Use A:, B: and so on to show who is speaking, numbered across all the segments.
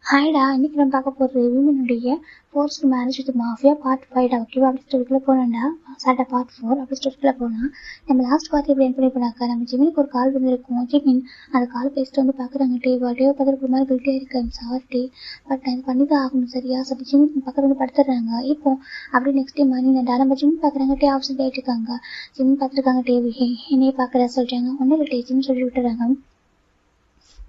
A: ஹாய்டா, இன்னைக்கு நம்ம பார்க்க போகிறது விமனுடைய forced marriage with mafia part 5 ஓகேவா? அப்படி ஸ்டோரிக்குள்ளே போனோம்டா, சாட்டா பார்ட் 4 அப்படி ஸ்டோரிக்குள்ளே போனால் நம்ம லாஸ்ட் பார்த்து எப்படி என்கொயரி பண்ணாக்கா நம்ம ஜிமினுக்கு ஒரு கால் வந்துருக்கும். ஜிமின் அந்த கால் பேசிட்டு வந்து பார்க்குறாங்க. டேவோ பார்த்துட்டு மாதிரி கில்ட்டே இருக்கேன், சாரி பட் நான் இது பண்ணி தான் ஆகணும் சரியா சொல்லி ஜிமின் பக்கத்தில் வந்து படுத்துடுறாங்க. இப்போ அப்படி நெக்ஸ்ட் டைம் மணி நம்ம ஜிமின் பார்க்குறாங்க. டே ஆப்ஷன் ஆகிட்டு இருக்காங்க. ஜிமின் பார்த்துருக்காங்க. டே என்னையே பார்க்குற சொல்லிட்டாங்க. ஒன்றும் இல்லை டே ஜிமின் சொல்லி விட்டுறாங்க.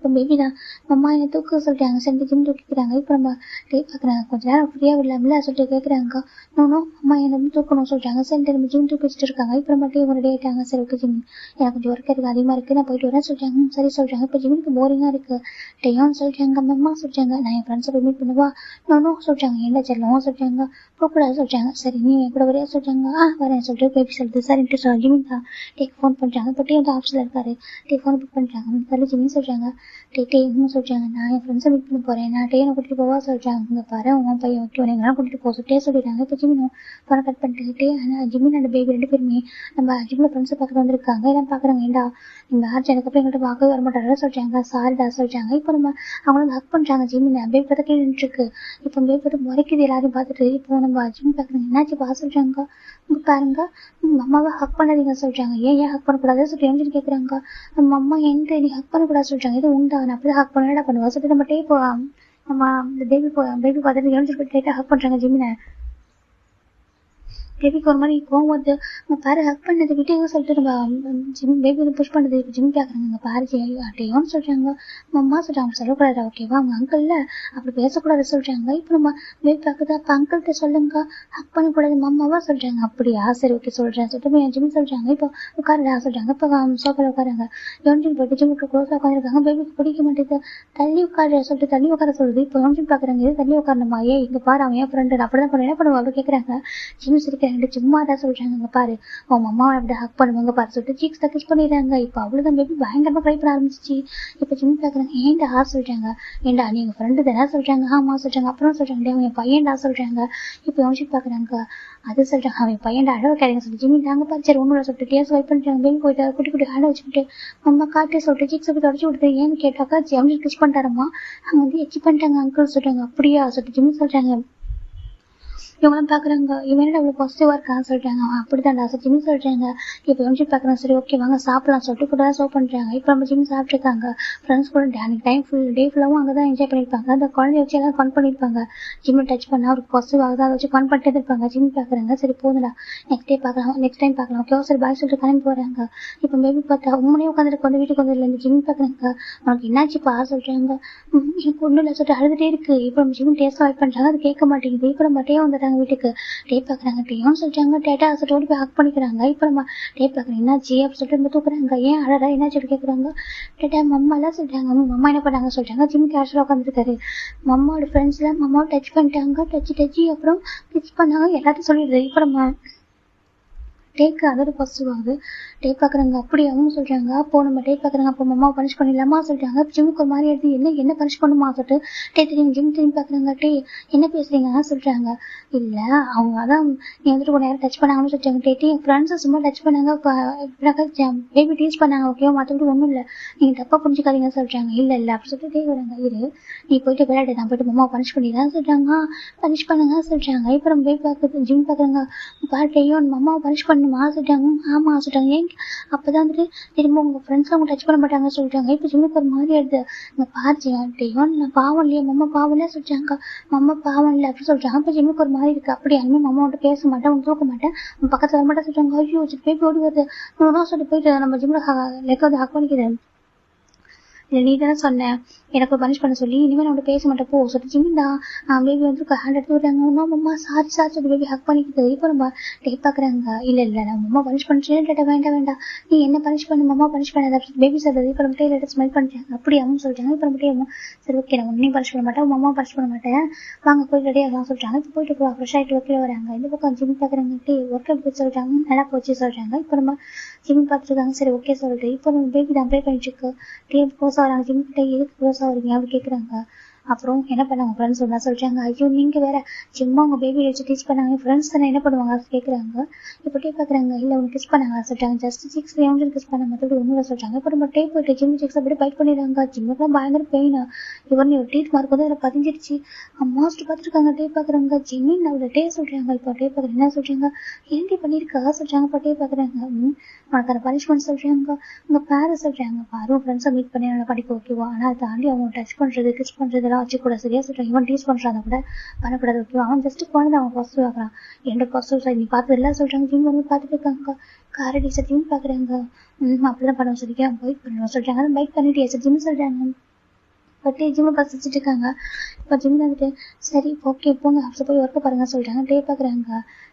A: இப்போ பேபி தான் அம்மா என்னை தூக்க சொல்லிட்டாங்க. சரி ஜிம் தூக்கிக்கிறாங்க. இப்போ நம்ம டே பார்க்குறாங்க. கொஞ்சம் நேரம் ஃப்ரீயாக இல்லாமல சொல்லிட்டு கேட்குறாங்க. நோ அம்மா என்னை வந்து தூக்கணும் சொல்லிட்டாங்க. சரி நம்ம ஜிம் தூக்கி வச்சுட்டு இருக்காங்க. இப்போ நம்ம டே ரெடி ஆகிட்டாங்க. சரி ஓகே ஜிம் எனக்கு கொஞ்சம் ஒர்க் இருக்குது அதிகமாக இருக்குது, நான் போயிட்டு வரேன் சொல்லிட்டாங்க. சரி சொல்லிட்டாங்க. இப்போ ஜிம்முக்கு போரிங்காக இருக்குது டேயோன்னு சொல்லிட்டாங்க. அம்மா சொல்லிட்டாங்க நான் என் ஃப்ரெண்ட்ஸை போய் மீட் பண்ணுவா. நோ சொல்லிட்டாங்க. என்ன செல்லம் சொல்லிட்டாங்க. போகக்கூடாது சொல்லிட்டாங்க. சரி நீ என் கூட வரையா சொல்லிட்டாங்க. வரேன் சொல்லிட்டு பேபி சொல்லிட்டு சரின்ட்டு ஜிமின் தான் டேக்கு ஃபோன் பண்ணுறாங்க. இப்போ டே வந்து ஆஃபீஸில் இருக்காரு. டே ஃபோன் புக் பண்ணுறாங்க. சரி ஜிமின் சொல்லிட்டாங்க. டேன்னு சொல்லிட்டாங்க. நான் என் ஃப்ரெண்ட்ஸை மீட் பண்ண போகிறேன், நான் டேனை கூட்டிகிட்டு போவா சொல்லிட்டாங்க. இங்கே பாரு உன் பையன் ஓகே எங்கெல்லாம் கூட்டிகிட்டு போக சொல்லிட்டே சொல்லிட்டாங்க. இப்போ ஜிமினும் ஃபோனை கட் பண்ணிட்டு ஆனால் ஜிமின் அண்ட் பேபி ரெண்டு பேருமே நம்ம ஜிம்மில் ஃப்ரெண்ட்ஸை பார்க்க வந்திருக்காங்க. எல்லாம் பார்க்குறாங்க. ஏண்டா இந்த ஆர்ஜ் அதுக்கப்புறம் எங்கள்கிட்ட பார்க்கவே வரமாட்டாரா சொல்லிட்டாங்க. சாரிடா சொல்லிட்டாங்க. இப்போ நம்ம அவங்கள வந்து ஹக் பண்ணுறாங்க. ஜிமின் பேபி பார்த்தா கீழே நின்றுருக்கு. இப்போ பேபி பார்த்து முறைக்குது எல்லாரையும் பார்த்துட்டு. இப்போ நம்ம ஜிம் பார்க்குறாங்க. என்னாச்சு பா சொல்லிட்டாங்க. இங்கே பாருங்க அம்மாவை ஹக் பண்ணாதீங்க சொல்லிட்டாங்க. ஏன் ஹக் பண்ணக்கூடாது சொல்லிட்டு எஞ்சின்னு கேட்குறாங்க. நம்ம அம்மா என்கிட்ட நீ ஹக் பண்ணக்கூடாது சொல்லிட்டாங்க. இது உண்டா நான் அப்படி ஹக் பண்ணா பண்ணுவா சொல்லிட்டு நம்ம டே நம்ம இந்த பேபி பார்த்துட்டு எஞ்சிட்டு போய் டேட்டா ஹக் பண்ணுறாங்க ஜிமினை. பேபிக்கு ஒரு மாதிரி கோவம் வந்து பாரு ஹக் பண்ணது விட்டு சொல்லிட்டு நம்ம ஜிம் பேபி வந்து புஷ் பண்ணுது. இப்போ ஜிம் கேட்குறாங்க. பாரு டேயோன்னு சொல்கிறாங்க. அம்மா சொல்கிறாங்க சொல்லக்கூடாது ஓகேவா, அவங்க அங்கிள் அப்படி பேசக்கூடாது சொல்கிறாங்க. இப்போ நம்ம பேபி பார்க்குது. அப்போ அங்கிள்கிட்ட சொல்லுங்க ஹக் பண்ணக்கூடாது அம்மாவா சொல்கிறாங்க. அப்படியா சரி ஓகே சொல்கிறேன் சொல்லிட்டு ஜிம் சொல்கிறாங்க. இப்போ உட்காருடா சொல்கிறாங்க. இப்போ சோஃபாவில் உட்காருங்க. யோன்ஜின் போயிட்டு ஜிம்முக்கு க்ளோஸாக உட்காந்துருக்காங்க. பேபிக்கு பிடிக்க மாட்டேது. தள்ளி உட்காரு சொல்லிட்டு தள்ளி உட்கார சொல்லுது. இப்போ யோன்ஜின் பார்க்குறாங்க. இது தள்ளி உட்காரணுமா? இங்கே பாரு அவன் என் ஃப்ரெண்டு அப்படி தான் பண்ண என்ன பண்ணுவோம் அப்படி கேட்குறாங்க. ஜிம் சிரிக்க சும்மா தான் சொல்றாங்க. பாரு அவங்க அம்மாவை எப்படி ஹக் பண்ணுவாங்க பாரு சொல்லிட்டு சீக்ஸ் கிஸ் பண்ணிடுறாங்க. இப்போ அவ்வளவுதான் பேபி பயங்கரமா ட்ரை பண்ண ஆரம்பிச்சிச்சு. இப்போ ஜிம் பாக்குறாங்க. ஏன்டா சொல்றாங்க. ஏண்டா நீங்க ஃப்ரெண்டு தானே சொல்றாங்க. ஆமா சொல்றாங்க. அப்புறம் சொல்றாங்க அவன் என் பையன்டா சொல்றாங்க. இப்போ யோசிச்சு பாக்குறாங்க. அது சொல்றாங்க அவன் பையன்டா அழகா கிடையாது சொல்லி ஜிம்மி தாங்க பாரு ஒண்ணு சொல்லிட்டு டேஸ் வைப் பண்ணிட்டாங்க. பேபி போயிட்டு குட்டி குட்டி ஹேண்ட் வச்சுக்கிட்டு அம்மா காட்டே சொல்லிட்டு சீக்ஸ் அப்படி தொடச்சு விடுறது. ஏன்னு கேட்டாக்கா ஜிம்மி கிஸ் பண்ணிட்டாரம்மா. அவங்க வந்து எச்சி பண்ணிட்டாங்க அங்கிள் சொல்றாங்க. அப்படியா சொல்லிட்டு ஜிம்மி சொல்றாங்க. இவங்களாம் பாக்குறாங்க. இவன் என்ன அவ்வளவு பாசிட்டிவா இருக்கான்னு சொல்றாங்க. அவன் அப்படித்தான்டா ஜிம்மி சொல்றாங்க. இப்போ எம்ஜி பாக்குறாங்க. சரி ஓகே வாங்க சாப்பிடலாம் சொல்லிட்டு கூட சர்வ் பண்றாங்க. இப்போ நம்ம ஜிம்மி சாப்பிட்டுருக்காங்க. ஃப்ரெண்ட்ஸ் கூட டைம் டே ஃபுல்லாவும் அங்கதான் என்ஜாய் பண்ணிருப்பாங்க. அந்த குழந்தைய வச்சு எல்லாம் ஃபன் பண்ணிருப்பாங்க. ஜிம்மி டச் பண்ணா அவருக்கு பாசிட்டிவ் ஆகுது. அதை வச்சு ஃபன் பண்ணிட்டு இருப்பாங்க. ஜிம்மி பாக்குறாங்க. சரி போதுடா நெக்ஸ்ட் டைம் பார்க்கலாம் ஓகே சரி பாய் சொல்லிட்டு கிளம்பி போறாங்க. இப்போ பேபி பார்த்தா உண்மையே உட்காந்துருக்கு வந்து வீட்டுக்கு வந்து இல்லை. ஜிம்மி பாக்குறாங்க. உனக்கு என்னாச்சுப்பா சொல்றாங்க. எனக்கு ஒண்ணும் இல்லை சொல்லிட்டு அழுதுட்டே இருக்கு. இப்போ நம்ம ஜிம்மி டேஸ்ட் வாய்ப் பண்றாங்க. அது கேட்க மாட்டேங்குது. இப்போ நம்ம டே வந்துட்டாங்க வீட்டுக்கு. டே பாக்குறாங்க. டேயும் சொல்றாங்க. டேட்டா சொல்லிட்டு போய் ஹக் பண்ணிக்கிறாங்க. இப்போ நம்ம டே பாக்குறேன். என்னாச்சு அப்படி சொல்லிட்டு நம்ம தூக்குறாங்க. ஏன் அழறா என்னாச்சு கேட்குறாங்க. டேட்டா மம்மா எல்லாம் சொல்றாங்க. மம்மா என்ன பண்ணாங்க சொல்றாங்க. ஜிம் கேஷுவலா உட்காந்துருக்காரு. மம்மாவோட ஃப்ரெண்ட்ஸ்ல மம்மாவை டச் பண்ணிட்டாங்க. டச் அப்புறம் கிஸ் பண்ணாங்க. எல்லாத்தையும் சொல்லிடுது. இப்போ நம்ம டேக்கு அதோட பாசிட்டிவ் ஆகுது. டே பாக்குறாங்க. அப்படி அவங்க சொல்றாங்க. அப்போ நம்ம டே பாக்குறாங்க. அப்போ அம்மாவை பனிஷ் பண்ணிடலாமா சொல்றாங்க. ஜிம்முக்கு ஒரு மாதிரி எடுத்து என்ன பனிஷ் பண்ணுமா சொல்லிட்டு டே தெரியும் ஜிம் திரும்பி பாக்குறாங்க. டே என்ன பேசுறீங்கன்னா சொல்றாங்க. இல்ல அவங்க அதான் நீ வந்துட்டு ஒரு நேரம் டச் பண்ணாங்கன்னு சொல்றாங்க. டே என் ஃப்ரெண்ட்ஸை சும்மா டச் பண்ணாங்க. பேபி டீச் பண்ணாங்க ஓகேவா, மற்றபடி ஒன்றும் இல்லை நீங்க தப்பா புரிஞ்சுக்காதீங்க சொல்றாங்க. இல்ல அப்படி சொல்லிட்டு டே வராங்க. இரு நீ போயிட்டு விளையாடு, நான் போயிட்டு அம்மாவை பனிஷ் பண்ணிடலாம் சொல்றாங்க. பனிஷ் பண்ணுங்க சொல்றாங்க. இப்போ நம்ம போய் பாக்குறது ஜிம் பாக்குறாங்க. பாட்டையும் அம்மாவை பனிஷ் பண்ணுமா சொல்றாங்க. ஆமா சொல்றாங்க. ஏன் அப்பதான் வந்துட்டு திரும்ப உங்க ஃப்ரெண்ட்ஸ் அவங்க டச் பண்ண மாட்டாங்க சொல்றாங்க. இப்போ ஜிம்முக்கு ஒரு மாதிரி எடுத்து இந்த பார்ட்டியும் நான் பாவம் இல்லையா மம்மா பாவம் இல்லையா சொல்றாங்க. மம்மா பாவம் இல்லை அப்படி சொல்றாங்க. இப்போ ஜிம்முக்கு ஒரு மாதிரி இருக்கு. அப்படி அனிமே மம்மா விட்டு பேச மாட்டேன், உன் தூக்க மாட்டேன், உன் பக்கத்துல வர மாட்டேன் சொல்றாங்க. ஐயோ பேபி ஓடி வருது. சொல்லிட்டு போயிட்டு நம்ம ஜிம்ல லெக்க வந்து ஹக் பண்ணிக்கிறேன். இல்லை நீ தானே சொன்னேன் எனக்கு பனிஷ் பண்ண சொல்லி, இனிமேல் நான் பேச மாட்டேன் போ சொல்லிட்டு ஜிம்மி தான் பேபி வந்து ஹேண்ட் எடுத்து விட்டாங்க. அம்மா சாரி சொல்லி பேபி ஹக் பண்ணிக்கிது. இப்போ நம்ம டே பாக்குறாங்க. இல்ல நம்ம அம்மா பனிஷ் பண்ணுறேன். டேட்டா வேண்டாம் நீ என்ன பனிஷ் பண்ணு அம்மா பனிஷ் பண்ணாத பேபி சொல்றது. இப்போ நம்ம டே ஸ்மெல் பண்ணிட்டாங்க. அப்படி அவங்க சொல்றாங்க. இப்போ நம்ம டே சரி ஓகே நான் உன்னையும் பனிஷ் பண்ண மாட்டேன், உன் அம்மா பனிஷ் பண்ண மாட்டேன், வாங்க போய் ரெடி ஆகலாம் சொல்றாங்க. இப்போ போயிட்டு ஃப்ரெஷ் ஆகிட்டு ஒர்க்கில் வராங்க. இந்த பக்கம் ஜிம்மி பாக்குறாங்க. டே ஒர்க் எப்படி சொல்றாங்க. நல்லா போச்சு சொல்றாங்க. இப்போ நம்ம ஜிம்மி பார்த்துருக்காங்க. சரி ஓகே சொல்லிட்டு இப்போ நம்ம பேபி தான் ப்ளே பண்ணிட்டு இருக்கு. டே க்ளோஸ் ஆகிறாங்க. ஜிம்மி கிட்ட எதுக்கு க்ளோஸ் ஆகுறீங்க அப்படி கேட்குறாங்க. அப்புறம் என்ன பண்ணாங்க ஃப்ரெண்ட்ஸ் ஒன்றா சொல்றாங்க, ஐயோ நீங்க வேற சும்மா உங்க பேபி வச்சு டீச் பண்ணாங்க, ஃப்ரெண்ட்ஸ் தானே என்ன பண்ணுவாங்க கேட்குறாங்க. இப்போ டே பார்க்குறாங்க, இல்லை உனக்கு கிஸ் பண்ணாங்க சொல்லிட்டாங்க, ஜஸ்ட் 6 கிஸ் பண்ண மற்றபடி ஒன்றும் சொல்லிட்டாங்க. இப்போ நம்ம டே போயிட்டு ஜிம் சிக்ஸ் அப்படியே பைட் பண்ணிடுறாங்க. ஜிம்முக்குலாம் பயங்கர பெயின். இவன் ஒரு டீத் மார்க் வந்து அதில் பதிஞ்சிருச்சு. மாஸ்டர் பார்த்துருக்காங்க. டே பார்க்குறாங்க, ஜிம்மின் அவளை டே சொல்றாங்க. இப்போ டே பார்க்குறேன் என்ன சொல்றாங்க, ஏன்டி பண்ணியிருக்கா சொல்றாங்க. இப்போ டே பார்க்குறாங்க, உனக்கு அந்த பனிஷ்மெண்ட் சொல்றாங்க. உங்க பேரை சொல்றாங்க, பாரு ஃப்ரெண்ட்ஸை மீட் பண்ணி நல்லா படிக்க ஓகேவா, ஆனால் அதை தாண்டி அவங்க டச் பண்றது கிஸ் பண்றதெல்லாம் வச்சு கூட சரியா சொல்றாங்க. இவன் டீஸ் பண்றாங்க கூட பண்ணக்கூடாது ஓகேவா, அவன் ஜஸ்ட் குழந்தை, அவன் பாசிட்டிவ் ஆகிறான். எந்த பாசிட்டிவ் சார் நீ பார்த்து எல்லாம் சொல்றாங்க. ஜிம் வந்து பார்த்துட்டு இருக்காங்க. காரடி சார் ஜிம் பார்க்குறாங்க. அப்படிதான் பண்ண சொல்லிக்கா பைக் பண்ணணும் சொல்றாங்க. அதை பைக் பண்ணிட்டு சார் ஜிம் சொல்றாங்க. பட் ஜிம்மு பஸ் வச்சுட்டு இருக்காங்க. இப்போ ஜிம் வந்துட்டு சரி ஓகே போங்க அப்போ போய் ஒர்க்க பாருங்க சொல்றாங்க. டே பார்க்குறாங்க,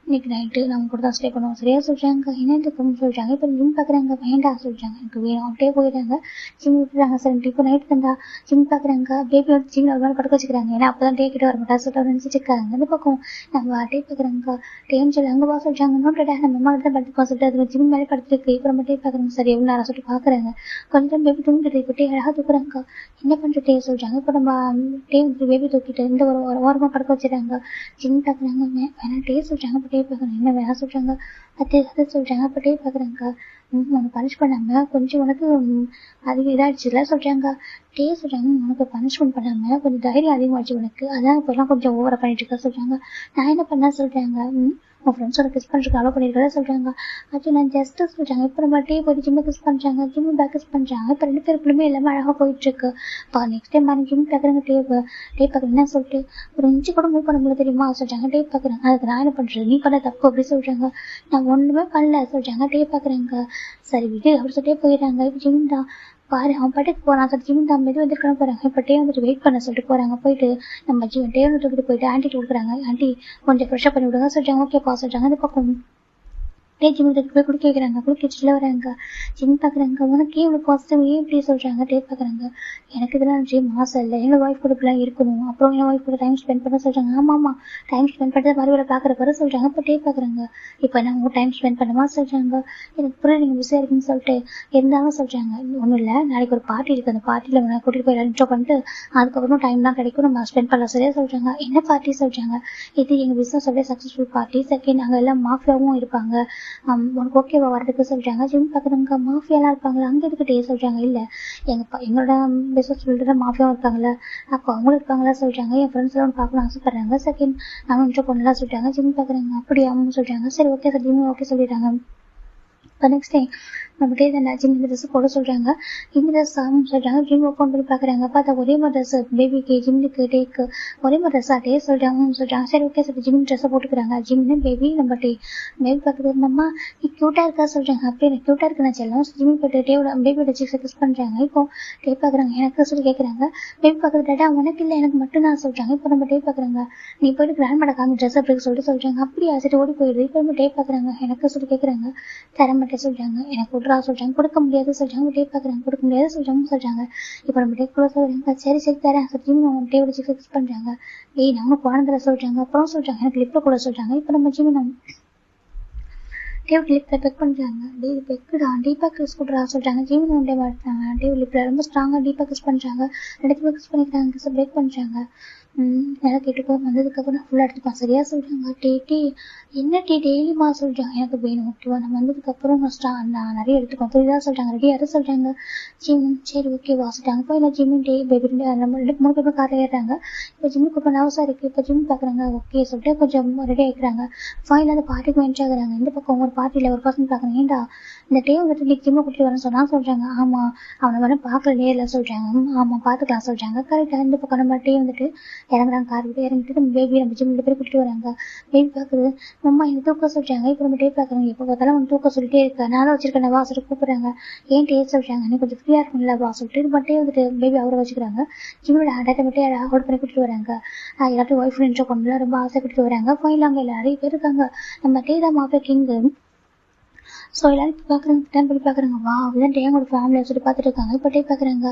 A: இன்னைக்கு நைட்டு நம்ம கூட தான் ஸ்டே பண்ணுவோம் சரியா சொல்றாங்க. என்னன்னு சொல்றாங்க. இப்போ ஜிம் பார்க்குறாங்க, வேண்டாம் சொல்றாங்க, எனக்கு வேணும் அப்படியே போயிடுறாங்க. ஜிம் விட்டுறாங்க. சரி இப்போ நைட்டு தந்தா ஜிம் பார்க்குறாங்க. பேபி வந்து ஜிம்ல ஒரு நாள் படுக்க வச்சுக்கிறாங்க. ஏன்னா அப்பதான் டே கிட்ட வர மாட்டா சொல்லிட்டு நினைச்சிட்டு இருக்காங்க. அந்த பக்கம் நம்ம டே பார்க்குறாங்க. டேன்னு சொல்லி அங்கே வா சொல்றாங்க. நோட்டா நம்ம அம்மா தான் படுத்துக்கோம் சொல்லிட்டு அது ஜிம் மேலே படுத்துருக்கு. இப்போ நம்ம டே பார்க்குறாங்க. சரி எவ்வளோ நேரம் சொல்லிட்டு பார்க்குறாங்க. கொஞ்சம் பேபி தூங்கிட்டு இப்போ டே அழகாக தூக்குறாங்க. என்ன பண்றது சொல்றாங்க. இப்போ நம்ம டே வந்து பேபி தூக்கிட்டு இந்த ஒரு ஓரமாக படுக்க வச்சுறாங்க. ஜிம் பார்க்குறாங்க. வேணா டே சொல்றாங்க. இப்போ டே பார்க்குறாங்க. என்ன வேணா சொல்றாங்க. அதை சொல்றாங்க. இப்போ டே பார்க்குறாங்க. உனக்கு பனிஷ் பண்ணாம கொஞ்சம் உனக்கு அதிகம் இதாகிடுச்சுல சொல்றாங்க. டே சொல்றாங்க, உனக்கு பனிஷ்மெண்ட் பண்ணாம கொஞ்சம் தைரியம் அதிகமாகிடுச்சு உனக்கு, அதான் இப்பெல்லாம் கொஞ்சம் ஓவரா பண்ணிட்டு இருக்க சொல்றாங்க. நான் என்ன பண்ண சொல்றாங்க. உன் ஃப்ரெண்ட்ஸோட கிஸ் பண்ணுறதுக்கு அலோ பண்ணியிருக்கா சொல்றாங்க. அது நான் ஜஸ்ட் சொல்றாங்க. இப்போ நம்ம டே போய் ஜிம்மை கிஸ் பண்றாங்க, ஜிம்மு பேக் கிஸ் பண்றாங்க. இப்போ 2 பேருக்குள்ளுமே எல்லாமே அழகா போயிட்டு இருக்கு. இப்போ நெக்ஸ்ட் டைம் மாதிரி ஜிம் பார்க்குறாங்க. டே பார்க்குறேன் என்ன சொல்லிட்டு ஒரு இன்ச்சு கூட மூவ் பண்ண முடியல தெரியுமா சொல்றாங்க. டே பார்க்குறாங்க. அதுக்கு நான் என்ன பண்றது, நீ பண்ண தப்பு அப்படி சொல்றாங்க. நான் ஒண்ணுமே பண்ணல சொல்றாங்க. டே பார்க்குறாங்க. சரி விடு அப்படி சொல்லிட்டே போயிடுறாங்க. இப்போ ஜிம் தான் பாரு அவன் பாட்டுக்கு போறான். சரி ஜிம் தான் மெது வந்துருக்கான போறாங்க. இப்போ டே வந்துட்டு வெயிட் பண்ண சொல்லிட்டு போறாங்க. போயிட்டு நம்ம டே வந்து தூக்கிட்டு போயிட்டு ஆன்ட்டி கொடுக்குறாங்க. ஆன்ட்டி கொஞ்சம் ஃப்ரெஷ்ஷாக பண்ணி விடுங்க சொல்றாங்க. ஓகேப்பா சொல்றாங்க. அந்த பக்கம் டே ஜிம் போய் குளிக்க வைக்கிறாங்க. குளிக்க வச்சுட்டு வராங்க. ஜிம் பார்க்குறாங்க. உனக்கே இவ்வளோ பாசிட்டிவ் ஏன் இப்படி சொல்றாங்க. டே பார்க்குறாங்க. எனக்கு இதெல்லாம் ஜிம் ஆசை இல்லை, என்னோட ஒய்ஃப் கூட இப்படிலாம் இருக்கணும், அப்புறம் என் ஒய்ஃப் கூட டைம் ஸ்பெண்ட் பண்ண சொல்றாங்க. ஆமாம்மா டைம் ஸ்பெண்ட் பண்ணுறது மறுபடியும் பார்க்குற பிறகு சொல்றாங்க. இப்போ டே பார்க்குறாங்க. இப்போ நான் உங்க டைம் ஸ்பெண்ட் பண்ணுமா சொல்றாங்க. எனக்கு புரியல நீங்கள் பிஸியாக இருக்குன்னு சொல்லிட்டு இருந்தாலும் சொல்றாங்க. ஒன்றும் இல்லை, நாளைக்கு ஒரு பார்ட்டி இருக்குது, அந்த பார்ட்டியில் உன்னை கூட்டிகிட்டு போய் இன்ட்ரோ பண்ணிட்டு அதுக்கப்புறம் டைம் தான் கிடைக்கும், நம்ம ஸ்பெண்ட் பண்ணலாம் சரியா சொல்றாங்க. என்ன பார்ட்டி சொல்றாங்க. இது எங்கள் பிஸ்னஸோட சக்ஸஸ்ஃபுல் பார்ட்டி. செகண்ட் அங்கே எல்லாம் மாஃபியாவும் இருப்பாங்க, உனக்கு ஓகேவா வரதுக்கு சொல்றாங்க. ஜிம் பார்க்குறவங்க மாஃபியாலாம் இருப்பாங்களா அங்கே இருக்கிட்டே சொல்றாங்க. இல்லை எங்களோட பிஸ்னஸ் ஃபீல்டில் மாஃபியாவும் இருக்காங்களா, அப்போ அவங்களும் இருப்பாங்களா சொல்றாங்க. என் ஃப்ரெண்ட்ஸ் எல்லாம் பார்க்கணும் ஆசைப்படுறாங்க. செகண்ட் நானும் இன்ட்ரோ பண்ணலாம் சொல்றாங்க. ஜிம் பார்க்குறாங்க. அப்படியாவும் சொல்றாங்க. சரி ஓகே சார் ஜிம் ஓகே சொல்லிடுறாங்க. இப்போ நெக்ஸ்ட் டைம் நம்ம டே தான் ஜிம் இந்த ட்ரெஸ் போட சொல்றாங்க. இந்த ட்ரெஸ் ஆகும் சொல்றாங்க. ஜிம் ஓப்பன் பண்ணி பார்க்குறாங்க. பார்த்தா ஒரே மாதிரி ட்ரெஸ் பேபிக்கு ஜிம்முக்கு டேக்கு ஒரே மாதிரி ட்ரெஸ்ஸா டே சொல்றாங்க சொல்றாங்க. சரி ஓகே சார் ஜிம் ட்ரெஸ்ஸை போட்டுக்கிறாங்க. ஜிம்னு பேபி நம்ம டே பேபி பார்க்குறது அம்மா நீ க்யூட்டாக இருக்கா சொல்றாங்க. அப்படியே எனக்கு க்யூட்டாக இருக்குன்னு செல்லும். ஜிம் போய்ட்டு டேவோட பேபியோட சிக்ஸை கிஸ் பண்ணுறாங்க. இப்போ டே பார்க்குறாங்க. எனக்கு சொல்லி கேட்குறாங்க. பேபி பார்க்குறது டேட்டா உனக்கு இல்லை எனக்கு மட்டும் தான் சொல்றாங்க. இப்போ நம்ம டே பார்க்குறாங்க. நீ போயிட்டு கிராண்ட் மேட காமி ட்ரெஸ் அப்படி சொல்லிட்டு சொல்றாங்க. அப்படியா சரி ஓடி போயிடுது. இப்போ நம்ம டே பார்க்குறாங்க. எனக்கு சொல்லி கேட்குறாங்க. தரமாட்டே சொல்றாங்க. எனக்கு விட்றா சொல்றாங்க. கொடுக்க முடியாது சொல்றாங்க. டே பார்க்குறாங்க. கொடுக்க முடியாது சொல்றாங்க. இப்போ நம்ம டே கூட சொல்றாங்க. சரி சரி தரேன் ஜிம் டேவோட சிக்ஸ் கிஸ் பண்றாங்க. ஏய் நானும் குழந்தை சொல்றாங்க. அப்புறம் சொல்றாங்க எனக்கு லிப்ல கூட சொல்றாங்க. இப்போ நம்ம ஜிம் நம்ம டேவிட் லிப்ல பெக் பண்றாங்க. டே பெக்குடா டீப்பா கிஸ் கொடுறா சொல்றாங்க. ஜிம் ஒன்றே மாட்டாங்க. டேவிட் லிப்ல ரொம்ப ஸ்ட்ராங்கா டீப்பா கிஸ் பண்றாங்க. 2 பேரும் கிஸ் பண்ணிக்கிறாங்க. கிஸ் பிரேக் பண்றாங்க. நல்லா கேட்டுக்கோ வந்ததுக்கப்புறம் ஃபுல்லாக எடுத்துப்பான் சரியா சொல்றாங்க. டே என்ன டெய்லியுமா சொல்றாங்க. எனக்கு வேணும் ஓகேவா, நம்ம வந்ததுக்கப்புறம் நான் நிறைய எடுத்துக்கோம் புரியுதா சொல்றாங்க. ரெடி யாரும் சொல்றாங்க. ஜிம் சரி ஓகேவா சொல்றாங்க. இப்போ என்ன ஜிம் டே பேபி நம்ம 2-3 பேரும் காரில் ஏறுறாங்க. இப்போ ஜிம்முக்கு இப்போ நவசா இருக்கு. இப்போ ஜிம் பார்க்குறாங்க. ஓகே சொல்லிட்டு கொஞ்சம் ரெடி ஆகிக்கிறாங்க. ஃபைனல் அந்த பார்ட்டிக்கு என்ட்ரி ஆகுறாங்க. இந்த பக்கம் ஒரு பார்ட்டியில் ஒரு பர்சன் பார்க்குறாங்க. ஏன்டா இந்த டே வந்துட்டு இன்னைக்கு ஜிம்மை கூட்டிட்டு வரேன்னு சொன்னா சொல்றாங்க. ஆமா அவனை வந்து பார்க்கல நேரில் சொல்றாங்க. ஆமா பார்த்துக்கலாம் சொல்றாங்க. கரெக்டாக இந்த பக்கம் நம்ம டே வந்துட்டு இறங்குறாங்க. கார் விட்டு இறங்கிட்டு நம்ம பேபி நம்ம ஜிம் 2 பேர் கூட்டிட்டு வராங்க. பேபி பார்க்குறது அம்மா எனக்கு தூக்க சொல்றாங்க. இப்போ நம்ம டே பார்க்குறாங்க. எப்போ பார்த்தாலும் அவன் தூக்க சொல்லிட்டே இருக்கா, நான் வச்சிருக்கேன் வா சொல்லிட்டு கூப்பிடுறாங்க. ஏன் டே சொல்றாங்க நீ கொஞ்சம் ஃப்ரீயா இருக்கும்ல வா சொல்லிட்டு இது மட்டும் வந்துட்டு பேபி அவரை வச்சுக்கிறாங்க. ஜிம்மோட டேட்டா மட்டும் அவுட் பண்ணி கூட்டிட்டு வராங்க. எல்லாத்தையும் ஒய்ஃப் இன்ட்ரோ பண்ணல ரொம்ப ஆசை கூட்டிட்டு வராங்க. ஃபைனல் அங்கே நிறைய பேர் இருக்காங்க. நம்ம டே தான் மாஃபியா கிங். ஸோ எல்லாரும் இப்போ பார்க்குறாங்க, டேன் பண்ணி பார்க்குறாங்க. வா இதான் டேங்கோட ஃபேமிலியை சொல்லிட்டு பார்த்துட்டு இருக்காங்க. இப்போ டே பார்க்குறாங்க.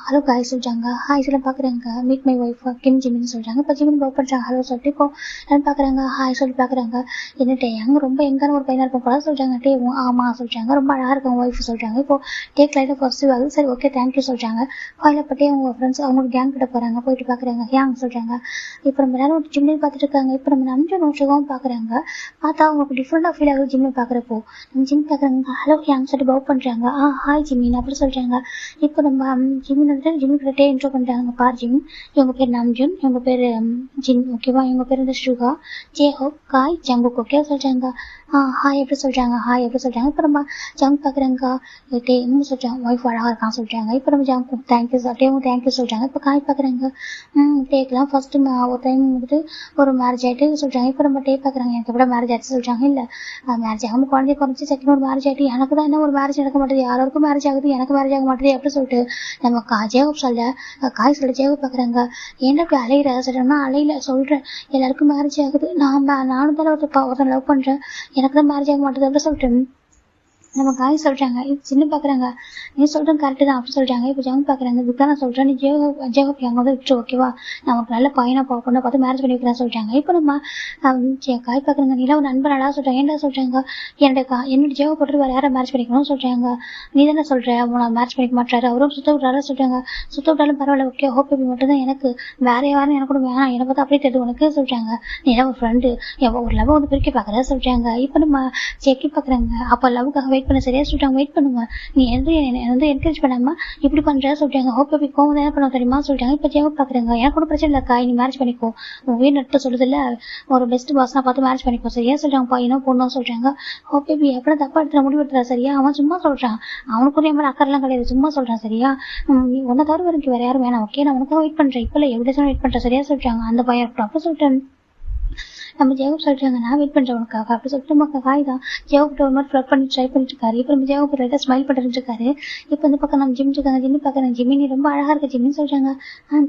A: ஹலோ காய் சொல்லிட்டாங்க. ஹாய் சொல்ல பார்க்குறாங்க. மீட் மை ஒய்ஃப் கிம் ஜிமின்னு சொல்கிறாங்க. இப்போ ஜிமின் பர்க் பண்ணுறாங்க. ஹலோ சொல்லிட்டு இப்போ எல்லாரும் பார்க்குறாங்க. ஹாய் சொல்லி பார்க்குறாங்க. என்ன டே அங்கே ரொம்ப எங்கான ஒரு பையனாக இருப்போம் போல சொல்கிறாங்க. டே ஆமாம் சொல்கிறாங்க. ரொம்ப அழகாக இருக்கும் ஒய்ஃப் சொல்கிறாங்க. இப்போ டேக் லைட்டாக பாசிட்டிவ் ஆகுது. சரி ஓகே தேங்க்யூ சொல்கிறாங்க. ஃபைல பட்டே அவங்க ஃப்ரெண்ட்ஸ் அவங்களுக்கு கேங் கிட்ட போகிறாங்க. போயிட்டு பார்க்குறாங்க. ஹேங் சொல்கிறாங்க. இப்போ நம்ம எல்லாரும் ஜிம்லேயும் பார்த்துட்டு இருக்காங்க. இப்போ நம்ம நம்பிக்கை நோஷகம் பார்க்குறாங்க. பார்த்தா அவங்களுக்கு டிஃப்ரெண்டாக ஃபீல் ஆகுது ஜிம்மில் பார்க்குறப்போ. நம்ம ஜிம் பார்க்குறாங்க. ஹலோ ஹேங் சொல்லிட்டு பவ் பண்ணுறாங்க. ஹாய் ஜிமின் அப்படி சொல்கிறாங்க. இப்போ நம்ம ஜிமின் வந்துட்டு ஜிமின் கிட்டே இன்ட்ரோ பண்ணுறாங்க. பார் ஜிமின், இவங்க பேர் நாம்ஜுன், இவங்க பேர் ஜின் ஓகேவா, இவங்க பேர் வந்து ஷுகா, ஜே ஹோப், காய், ஜங்குக் ஓகே சொல்கிறாங்க. ஹாய் எப்படி சொல்கிறாங்க. ஹாய் எப்படி சொல்கிறாங்க. இப்போ நம்ம ஜங்க் பார்க்குறாங்க. டே இன்னும் சொல்கிறாங்க ஒய்ஃப் அழகாக இருக்கான்னு சொல்கிறாங்க. இப்போ நம்ம ஜங்க் தேங்க்யூ டேவும் தேங்க்யூ சொல்கிறாங்க. இப்போ காய் பார்க்குறாங்க. டேக்கெலாம் ஃபஸ்ட்டு ஒரு டைம் வந்துட்டு ஒரு மேரேஜ் ஆகிட்டு சொல்கிறாங்க. இப்போ நம்ம டே பார்க்குறாங்க. எனக்கு எப்படி மேரேஜ் ஆகிட்டு சொல்கிறாங்க. இல்லை மேரேஜ் ஆகாமல் குழந்தைய குறைச்சி செகண்ட் ஒரு மேரேஜ் ஆகிட்டு எனக்கு தான் என்ன ஒரு மேரேஜ் நடக்க மாட்டேது, யாருக்கும் மேரேஜ் ஆகுது எனக்கு மேரேஜ் ஆக மாட்டேது எப்படி சொல்லிட்டு நம்ம ஜேகப் சொல்ல காய் சொல்ல ஜேகப் பார்க்குறாங்க. ஏன்னா இப்படி அலையிற சொல்கிறோம்னா அலையில சொல்கிறேன் எல்லாருக்கும் மேரேஜ் ஆகுது, நானும் தானே ஒருத்தன் லவ் பண்ணுறேன், எனக்கு தான் மேரேஜ் ஆக மாட்டேது அப்படி சொல்லிட்டு நம்ம காய் சொல்கிறாங்க. இது சின்ன பார்க்குறாங்க. நீ சொல்கிறேன் கரெக்டு தான் அப்படி சொல்கிறாங்க. இப்போ ஜங்க் பார்க்குறாங்க. இதுக்கு நான் சொல்கிறேன் நீ ஜேகப் அங்கே வந்து விட்டுரு ஓகேவா, நான் உனக்கு நல்ல பையனை பொண்ணை பார்த்து மேரேஜ் பண்ணி வைக்கிறேன் சொல்கிறாங்க. இப்போ நம்ம காய் பார்க்குறாங்க. நீலாம் ஒரு நண்பனாடா சொல்கிறாங்க. ஏன்டா சொல்கிறாங்க. என்னோட ஜேகப் போட்டு வேறு யாரை மேரேஜ் பண்ணிக்கணும்னு சொல்கிறாங்க. நீ தானே சொல்கிற உங்களை மேரேஜ் பண்ணிக்க மாட்டாரு, அவரும் சுத்த விட்றாரு சொல்கிறாங்க. சுத்த விட்டாலும் பரவாயில்ல ஓகே ஹோப் பேபி மட்டும் தான் எனக்கு, வேற யாரும் எனக்கு கூட வேணாம், என்னை பார்த்து அப்படியே தெரியுது உனக்கு சொல்கிறாங்க. நீ ஒரு ஃப்ரெண்டு ஒரு லவ் வந்து பிரிக்க பார்க்குற சொல்கிறாங்க. இப்போ நம்ம செக்கி பார்க்குறாங்க. அப்போ லவ்வுக்காக வெயிட் பண்ண சரியா சொல்லிட்டாங்க. வெயிட் பண்ணுங்க, நீ வந்து என்கரேஜ் பண்ணாம இப்படி பண்ற சொல்லிட்டாங்க. ஹோப் பேபி கோவம் என்ன பண்ண தெரியுமா சொல்லிட்டாங்க. இப்போ ஜேகப் பார்க்குறாங்க. எனக்கு கூட பிரச்சனை இல்லை காய், நீ மேரேஜ் பண்ணிக்கோ, உன் வீடு நட்டு சொல்லுது இல்லை ஒரு பெஸ்ட் பாஸ்னா பார்த்து மேரேஜ் பண்ணிக்கோ சரியா சொல்றாங்க. பையனும் பொண்ணும் சொல்றாங்க. ஹோப் பேபி எப்படி தப்பா எடுத்துற முடிவு எடுத்துறா சரியா, அவன் சும்மா சொல்றான், அவனுக்கு ஒரு மாதிரி அக்கறைலாம் கிடையாது சும்மா சொல்றான் சரியா, நீ உன்னை தவிர எனக்கு வேற யாரும் வேணாம் ஓகே, நான் உனக்காக வெயிட் பண்றேன், இப்போ இல்லை எவ்வளோ வெயிட் பண்றேன் சரியா சொல்றாங்க. அந்த பையன் இருக்கட்டும் அப்படி சொல்லிட்டேன். நம்ம ஜேகப் சொல்றாங்க நான் வெயிட் பண்றேன் உனக்காக அப்படி சொல்லிட்டு நம்ம காய் தான் ஜேகப்ட்ட ஒரு மாதிரி ஃப்ளட் பண்ணி ட்ரை பண்ணிட்டு இருக்காரு. இப்போ நம்ம ஜேகப் லைட்டாக ஸ்மைல் பண்ணிட்டு இருக்காரு. இப்போ இந்த பக்கம் நம்ம ஜிம் இருக்காங்க. ஜிம்மி பார்க்குறாங்க. ஜிம்மி நீ ரொம்ப அழகா இருக்கு ஜிம்மின்னு சொல்றாங்க.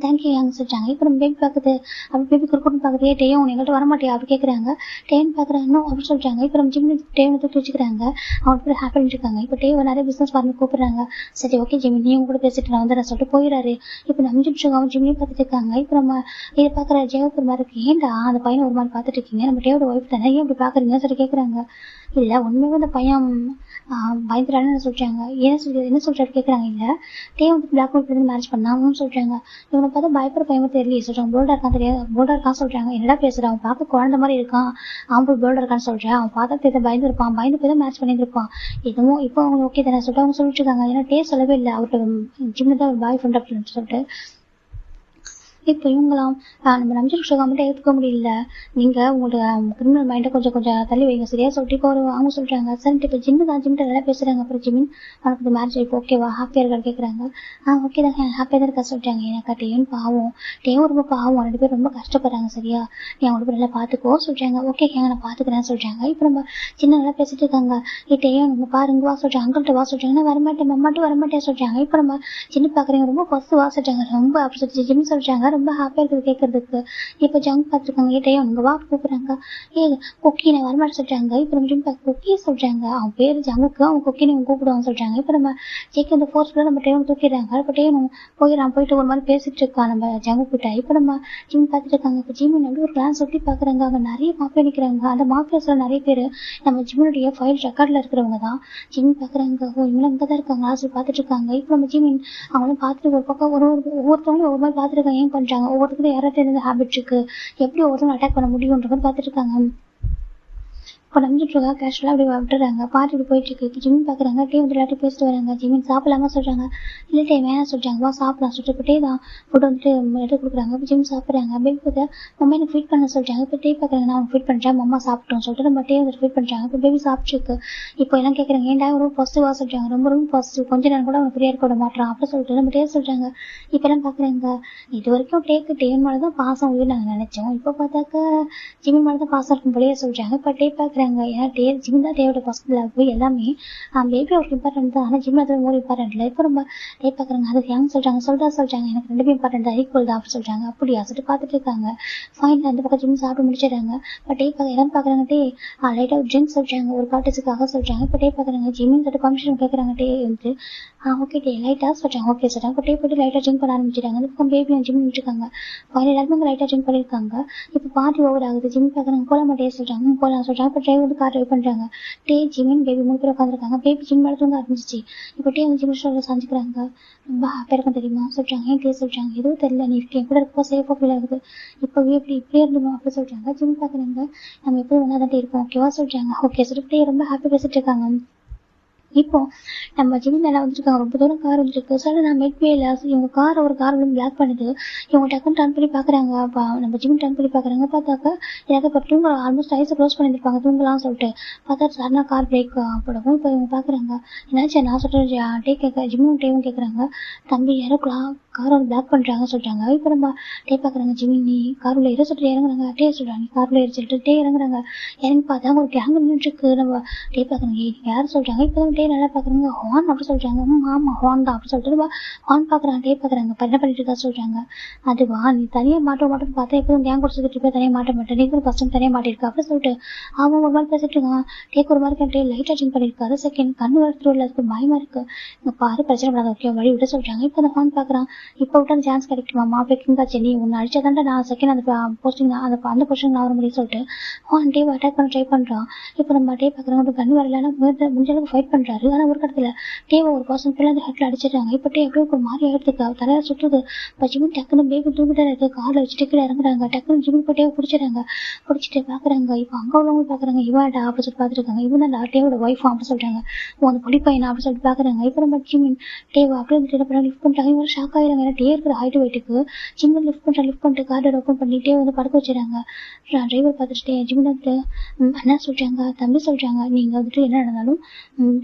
A: தேங்க்யூ அங்கே சொல்றாங்க. இப்போ நம்ம பேபி பார்க்குது. அப்படி பேபி குறுக்குன்னு பார்க்குது. டேயும் எங்கள்கிட்ட வரமாட்டியா அப்படி கேட்குறாங்க. டேன்னு பார்க்குறாங்க இன்னும் அப்படி சொல்றாங்க. இப்போ நம்ம ஜிம்மி டேவனை தூக்கி வச்சுக்கிறாங்க. அவங்க பேர் ஹாப்பி பண்ணிட்டு இருக்காங்க. இப்போ டேவை நிறைய பிசினஸ் பார்ட்னர் கூப்பிடுறாங்க. சரி ஓகே ஜிம்மி நீ கூட பேசிட்டு நான் வந்துடுறேன் சொல்லிட்டு போயிடாரு. இப்போ நம்ம ஜிம் அவங்க ஜிம்மியும் பார்த்துட்டு இருக்காங்க. இப்போ நம்ம இதை பார்க்குற ஜேகப் ஒரு மாதிரி இருக்கு. ஏன்டா அந்த பையனை ஒரு மாதிரி பார்த்துட்டு இருக்கீங்க, நம்ம டேவோட ஒய்ஃப் தானே ஏன் இப்படி பாக்குறீங்க சரி கேட்குறாங்க. இல்லை உண்மையாக அந்த பையன் பயந்துடான்னு சொல்றாங்க. என்ன சொல்றாரு கேட்குறாங்க. இல்லை டே வந்து பிளாக் மெயில் பண்ணி மேரேஜ் பண்ணாங்கன்னு சொல்றாங்க. இவனை பார்த்தா பயப்படுற பையன் தெரியல சொல்றாங்க. போல்டா இருக்கான் தெரியாது போல்டா இருக்கான்னு சொல்றாங்க. என்னடா பேசுறான், அவன் பார்க்க குழந்தை மாதிரி இருக்கான், அவன் போய் போல்டா இருக்கான்னு சொல்றேன், அவன் பார்த்தா தெரியாத பயந்து இருப்பான், பயந்து போய் தான் மேரேஜ் பண்ணியிருப்பான், இதுவும் இப்போ அவங்க ஓகே தானே சொல்லிட்டு அவங்க சொல்லிட்டு இருக்காங்க. ஏன்னா டே சொல்லவே இல்லை அவர்கிட்ட ஜிம்ல தான் ஒரு பாய் ஃப்ரெண்ட் அப்படின்னு சொல்லிட்டு. இப்போ இவங்களாம் நம்ம நம்பிச்சு மட்டும் ஏற்றுக்க முடியல, நீங்கள் உங்களோட கிரிமினல் மைண்டை கொஞ்சம் தள்ளி வைங்க சரியா சொல்லிட்டு இப்போ அவங்க சொல்கிறாங்க. சார் இப்போ ஜிம்மு தான் ஜிம்கிட்ட நல்லா பேசுகிறாங்க. அப்புறம் ஜிமின் அவனுக்கு இந்த மேரேஜ் இப்போ ஓகேவா ஹாப்பியாக இருக்கான்னு கேட்குறாங்க. ஓகே தான் ஹாப்பியாக தான் இருக்கா சொல்லிட்டாங்க. எனக்கு டேயும் பாவம், டேயும் ரொம்ப பாவம், ரெண்டு பேரும் ரொம்ப கஷ்டப்படுறாங்க சரியா, நீ அவங்க பேர் நல்லா பார்த்துக்கோ சொல்கிறாங்க. ஓகே நான் பார்த்துக்கிறேன்னு சொல்கிறாங்க. இப்போ நம்ம சின்ன நல்லா பேசிட்டு இருக்காங்க. டேயும் நம்ம பாருங்க வா சொல்கிறாங்க. அங்கிள்கிட்ட வா சொல்கிறாங்க. நான் வரமாட்டேன் மம்மாட்டும் வரமாட்டேன் சொல்கிறாங்க. இப்போ நம்ம சின்ன பார்க்குறீங்க ரொம்ப ஃபஸ்ட்டு வா சொல்கிறாங்க. ரொம்ப அப்படி சொல்லி ஜிம் சொல்கிறாங்க. ரொம்ப ஹாப்பியாக இருக்குது கேட்கறதுக்கு. இப்போ ஜங்க் பார்த்துருக்காங்க. ஏட்டையும் அவங்க வா கூப்பிடுறாங்க. கொக்கி நான் வரமாட்டேன் சொல்றாங்க. இப்போ நம்ம ஜிம் கொக்கியே சொல்றாங்க. அவன் பேர் ஜங்குக்கு, அவன் கொக்கின்னு கூப்பிடுவான்னு சொல்றாங்க. இப்போ நம்ம ஜெயிக்க அந்த ஃபோர்ஸ்ல நம்ம டேவன் தூக்கிடுறாங்க. இப்போ டேவன் போயிட்டு ஒரு மாதிரி பேசிட்டு இருக்கான் நம்ம ஜங்கு கிட்ட. இப்போ நம்ம ஜிம் பார்த்துட்டு இருக்காங்க. இப்போ ஜிம் அப்படி ஒரு கிளாஸ் சுற்றி பார்க்குறாங்க. அங்கே நிறைய மாஃபியா நிற்கிறாங்க. அந்த மாஃபியாஸ்ல நிறைய பேர் நம்ம ஜிம்முடைய ஃபைல் ரெக்கார்ட்ல இருக்கிறவங்க தான். ஜிம் பார்க்குறாங்க. இவங்களும் இங்கே தான் இருக்காங்க ஆசை பார்த்துட்டு இருக்காங்க. இப்போ நம்ம ஜிமின் அவங்களும் பார்த்துட்டு ஒரு பக்கம் ஒவ்வொருத்தவங்களும் ஒவ்வொரு மாதிரி பார்த்துருக்காங்க. ஏன் பண்றாங்க ஒவ்வொருத்தருக்கும் யாராவது எந்த ஹேபிட் இருக்கு, எப்படி ஒருத்தவங்க அட்டாக் பண்ண முடியும்ன்ற மாதிரி பார்த்துட்டு இருக்காங்க. இப்போ நம்பிட்டு கேஷுவலாக அப்படி விட்டுறாங்க. பார்ட்டி இப்படி போயிட்டு இருக்கு. இப்போ ஜிமின் பார்க்குறாங்க. டே வந்து எல்லாத்தையும் பேசிட்டு வராங்க. ஜிமின் சாப்பிடலாமா சொல்றாங்க. இல்லை டே வேணாம் சொல்றாங்க. வா சாப்பிடலாம் சொல்லிட்டு இப்போ டே தான் ஃபுட் வந்துட்டு எடுத்து கொடுக்குறாங்க. இப்போ ஜிம் சாப்பிட்றாங்க. பேபி பார்த்து மம்மா எனக்கு ஃபீட் பண்ண சொல்றாங்க. இப்போ டே பார்க்குறாங்க. நான் ஃபீட் பண்ணுறேன் மம்மா சாப்பிட்டோம் சொல்லிட்டு நம்ம டே வந்து ஃபீட் பண்ணுறாங்க. இப்போ பேபி சாப்பிட்டுருக்கு. இப்போ எல்லாம் கேட்குறாங்க. ஏன்டா ரொம்ப பாசிட்டிவாக சொல்றாங்க. ரொம்ப பாசிட்டிவ், கொஞ்ச நேரம் கூட அவனுக்கு ஃப்ரீயாக இருக்க விட மாட்டான் அப்படின்னு சொல்லிட்டு நம்ம டே சொல்றாங்க. இப்போ எல்லாம் பார்க்குறாங்க. இது வரைக்கும் டேன் மேலே தான் பாசம் உயிர் நாங்கள் நினைச்சோம். இப்போ பார்த்தாக்கா ஜிமின் மேலே தான் பாசம் இருக்கும் போலயே சொல்றாங்க. இப்போ டே பார்க்குறாங்க. பாக்குறாங்க. ஏன்னா ஜிம் தான் தேவையோட ஃபர்ஸ்ட் லவ் எல்லாமே. பேபி அவருக்கு இம்பார்ட்டன்ட் தான், ஆனா ஜிம் அது மோர் இம்பார்ட்டன்ட் இல்லை. இப்போ ரொம்ப பாக்குறாங்க. அது ஏன் சொல்றாங்க சொல்றாங்க எனக்கு ரெண்டுமே இம்பார்ட்டன்ட் தான், ஈக்குவல் தான் அப்படி சொல்றாங்க. அப்படியா சொல்லிட்டு பாத்துட்டு இருக்காங்க. ஃபைன் அந்த பக்கம் ஜிம் சாப்பிட்டு முடிச்சிடறாங்க. பட் இடம் பாக்குறாங்க லைட்டா ட்ரிங்க் சொல்றாங்க, ஒரு காட்டேஜுக்காக சொல்றாங்க. இப்போ பாக்குறாங்க ஜிம்மின்னு சொல்லிட்டு பர்மிஷன் கேட்கறாங்க. வந்து ஓகே லைட்டா சொல்றாங்க. ஓகே சொல்றாங்க. இப்போ போயிட்டு லைட்டா ட்ரிங்க் பண்ண ஆரம்பிச்சிட்டாங்க. அந்த பக்கம் பேபி ஜிம் இருக்காங்க. எல்லாருமே லைட்டா ட்ரிங்க் பண்ணிருக்காங்க. இப்போ பார்ட்டி ஓவர் ஆகுது. ஜிம் பாக்குறாங்க போல மாட்டே சொல்றாங்க. போலாம் சொல்றாங்க. இப்போ டிரைவர் வந்து கார் டிரைவ் பண்றாங்க. ஜிமின் பேபி 3 பேர் உட்காந்துருக்காங்க. பேபி ஜிம் எடுத்து ஆரம்பிச்சிச்சு. இப்போ வந்து ஜிம் ஸ்டோர்ல சாஞ்சுக்கிறாங்க. ரொம்ப ஹாப்பியா இருக்கும் தெரியுமா சொல்றாங்க. ஏன் சொல்றாங்க எதுவும் தெரியல, நீ என் கூட இருப்போ சேஃபா ஃபீல் ஆகுது, இப்பவே இப்படியே இருந்தோம் அப்படி சொல்றாங்க. ஜிம் பாக்குறாங்க. நம்ம எப்பவும் ஒன்னாதான் இருப்போம் ஓகேவா சொல்றாங்க. ஓகே சொல்லிட்டு ரொம்ப ஹாப்பியா பேசிட்டு இருக்காங்க. இப்போ நம்ம ஜிம் நல்லா வந்துருக்காங்க. ரொம்ப தூரம் கார் வந்துருக்கு. சார் நான் மெட்வேல இவங்க ஒரு கார் வந்து பிளாக் பண்ணுது. இவங்க டக்குன்னு டர்ன் பண்ணி பாக்குறாங்க. நம்ம ஜிம் டர்ன் பண்ணி பாக்குறாங்க. பார்த்தாக்கா எனக்கு இப்போ தூங்க ஆல்மோஸ்ட் ஐஸ் க்ளோஸ் பண்ணிருப்பாங்க தூங்கலாம் சொல்லிட்டு பார்த்தா சடனா கார் பிரேக் போடவும் இப்போ இவங்க பாக்குறாங்க. என்னாச்சு நான் சொல்றேன் ஜிம்மும் டேவும் கேக்குறாங்க. தம்பி யாரோ கார் வந்து பிளாக் பண்றாங்க சொல்றாங்க. இப்போ நம்ம பாக்குறாங்க ஜிம்மி நீ கார் உள்ள இற சொல்லிட்டு இறங்குறாங்க. சொல்றாங்க கார் உள்ள சொல்லிட்டு இறங்குறாங்க. இறங்கி பார்த்தா ஒரு கேங் நின்றுட்டு இருக்கு. நம்ம பாக்குறாங்க யாரும் சொல்றாங்க. இப்போ நல்லா பாக்குறாங்க. ஹார்ன் அப்படி சொல்றாங்க. ஆமா ஹார்ன் தான் அப்படி சொல்லிட்டு ஹார்ன் பாக்குறாங்க. பாக்குறாங்க என்ன பண்ணிட்டு இருக்கா சொல்றாங்க. அதுவா நீ தனியா மாட்டோம்னு பார்த்தா எப்பவும் கேங் குடிச்சுட்டு போய் தனியா மாட்ட மாட்டேன், நீ ஃபர்ஸ்ட் டைம் தனியா மாட்டிருக்கா அப்படி சொல்லிட்டு அவன் ஒரு மாதிரி பேசிட்டு இருக்கான். ஒரு மாதிரி லைட்டா ட்ரிங்க் பண்ணிருக்காரு. செகண்ட் கண்ணு வரத்துல உள்ள பயமா இருக்கு. இங்க பாரு பிரச்சனை பண்ணாத ஓகே வழி விட சொல்றாங்க. இப்போ அந்த ஹார்ன் பாக்குறான். இப்போ விட்டு அந்த சான்ஸ் கிடைக்குமா மாப்பிளைக்கு தான் சென்னி ஒன்னு அடிச்சாதான் நான் செகண்ட் அந்த போஸ்டிங் அந்த பொசிஷன் ஆக முடியும் சொல்லிட்டு ஹார்ன் அட்டாக் பண்ண ட்ரை பண்றான். இப்போ நம்ம பாக்குறாங்க கண்ணு வரல முடிஞ்ச அளவுக்கு ஃபைட் பண்றாரு. ஆனா ஒரு இடத்துல ஒரு பர்சன் அந்த ஹெட்ல அடிச்சிடறாங்க. இப்போ எப்படியும் ஒரு மாதிரி ஆயிடுதுக்கு தலையா சுற்றுது. இப்போ ஜிமின் டக்குன்னு பேபி தூங்கிட்டாரு இருக்கு. கார்ல வச்சுட்டு கீழே இறங்குறாங்க. டக்குன்னு ஜிமின் போட்டே பிடிச்சிடறாங்க. பிடிச்சிட்டு பாக்குறாங்க. இப்போ அங்க உள்ளவங்க பாக்குறாங்க இவாடா அப்படி சொல்லிட்டு பாத்துருக்காங்க. இவன் தான் டேவோட ஒய்ஃப் அப்படி சொல்றாங்க. அந்த பொடி பையனா அப்படி சொல்லிட்டு பாக்குறாங்க. இப்போ நம்ம ஜிமின் டேவ் அப்படியே வந்துட்டு லிஃப்ட் பண்றாங்க. இவங்க ஷாக் ஆயிடுறாங்க. ஏன்னா டே இருக்கிற ஹைட் வெயிட்டுக்கு ஜிமின் லிஃப்ட் பண்ணிட்டு கார்டர் ஓப்பன் பண்ணிட்டே வந்து படுக்க வச்சிடறாங்க. டிரைவர் பார்த்துட்டு ஜிமின் வந்துட்டு என்ன சொல்றாங்க தம்பி சொல்றாங்க நீங்க வந்துட்டு என்ன நடந்தாலும்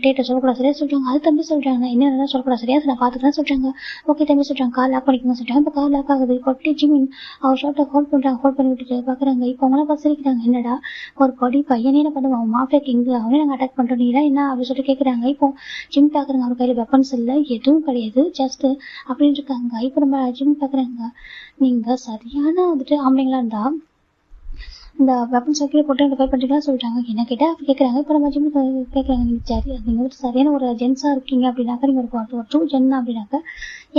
A: டேட்ட சொல்லக்கூடாது சரியா சொல்றாங்க. அது தம்பி சொல்றாங்க என்ன சொல்லக்கூடாது சரியா நான் பாத்துதான் சொல்றாங்க. ஓகே தம்பி சொல்றாங்க கார் லாக் பண்ணிக்கோங்க சொல்றாங்க. இப்போ கார் லாக் ஆகுது. கொட்டி ஜிமின் அவர் ஷார்ட்டை ஹோல்ட் பண்றாங்க. ஹோல்ட் பண்ணி விட்டுட்டு பாக்குறாங்க. இப்போ அவங்களாம் பசிக்கிறாங்க. என்னடா ஒரு பொடி பையனே என்ன பண்ணுவான் மாஃபியா கிங் அவனே நாங்க அட்டாக் பண்றோம் நீ என்ன அப்படின்னு சொல்லிட்டு கேக்குறாங்க. இப்போ ஜிம் பாக்குறாங்க. அவர் கையில வெப்பன்ஸ் இல்ல எதுவும் கிடையாது ஜஸ்ட் அப்படின்னு இருக்காங்க. இப்போ நம்ம ஜிம் பாக்குறாங்க. நீங்க சரியான வந்துட்டு ஆம்பளைங்களா இருந்தா இந்த வெப்பன் சர்க்கிள் போட்டு ஃபைட் பண்றீங்களா சொல்றாங்க. என்ன கேட்டா அப்படி கேட்கறாங்க. இப்போ நம்ம ஜிம் கேட்கறாங்க. நீங்க வந்துட்டு சரியான ஒரு ஜென்ஸா இருக்கீங்க அப்படின்னாக்கா நீங்க ஒரு ட்ரூ ஜென் அப்படின்னாக்கா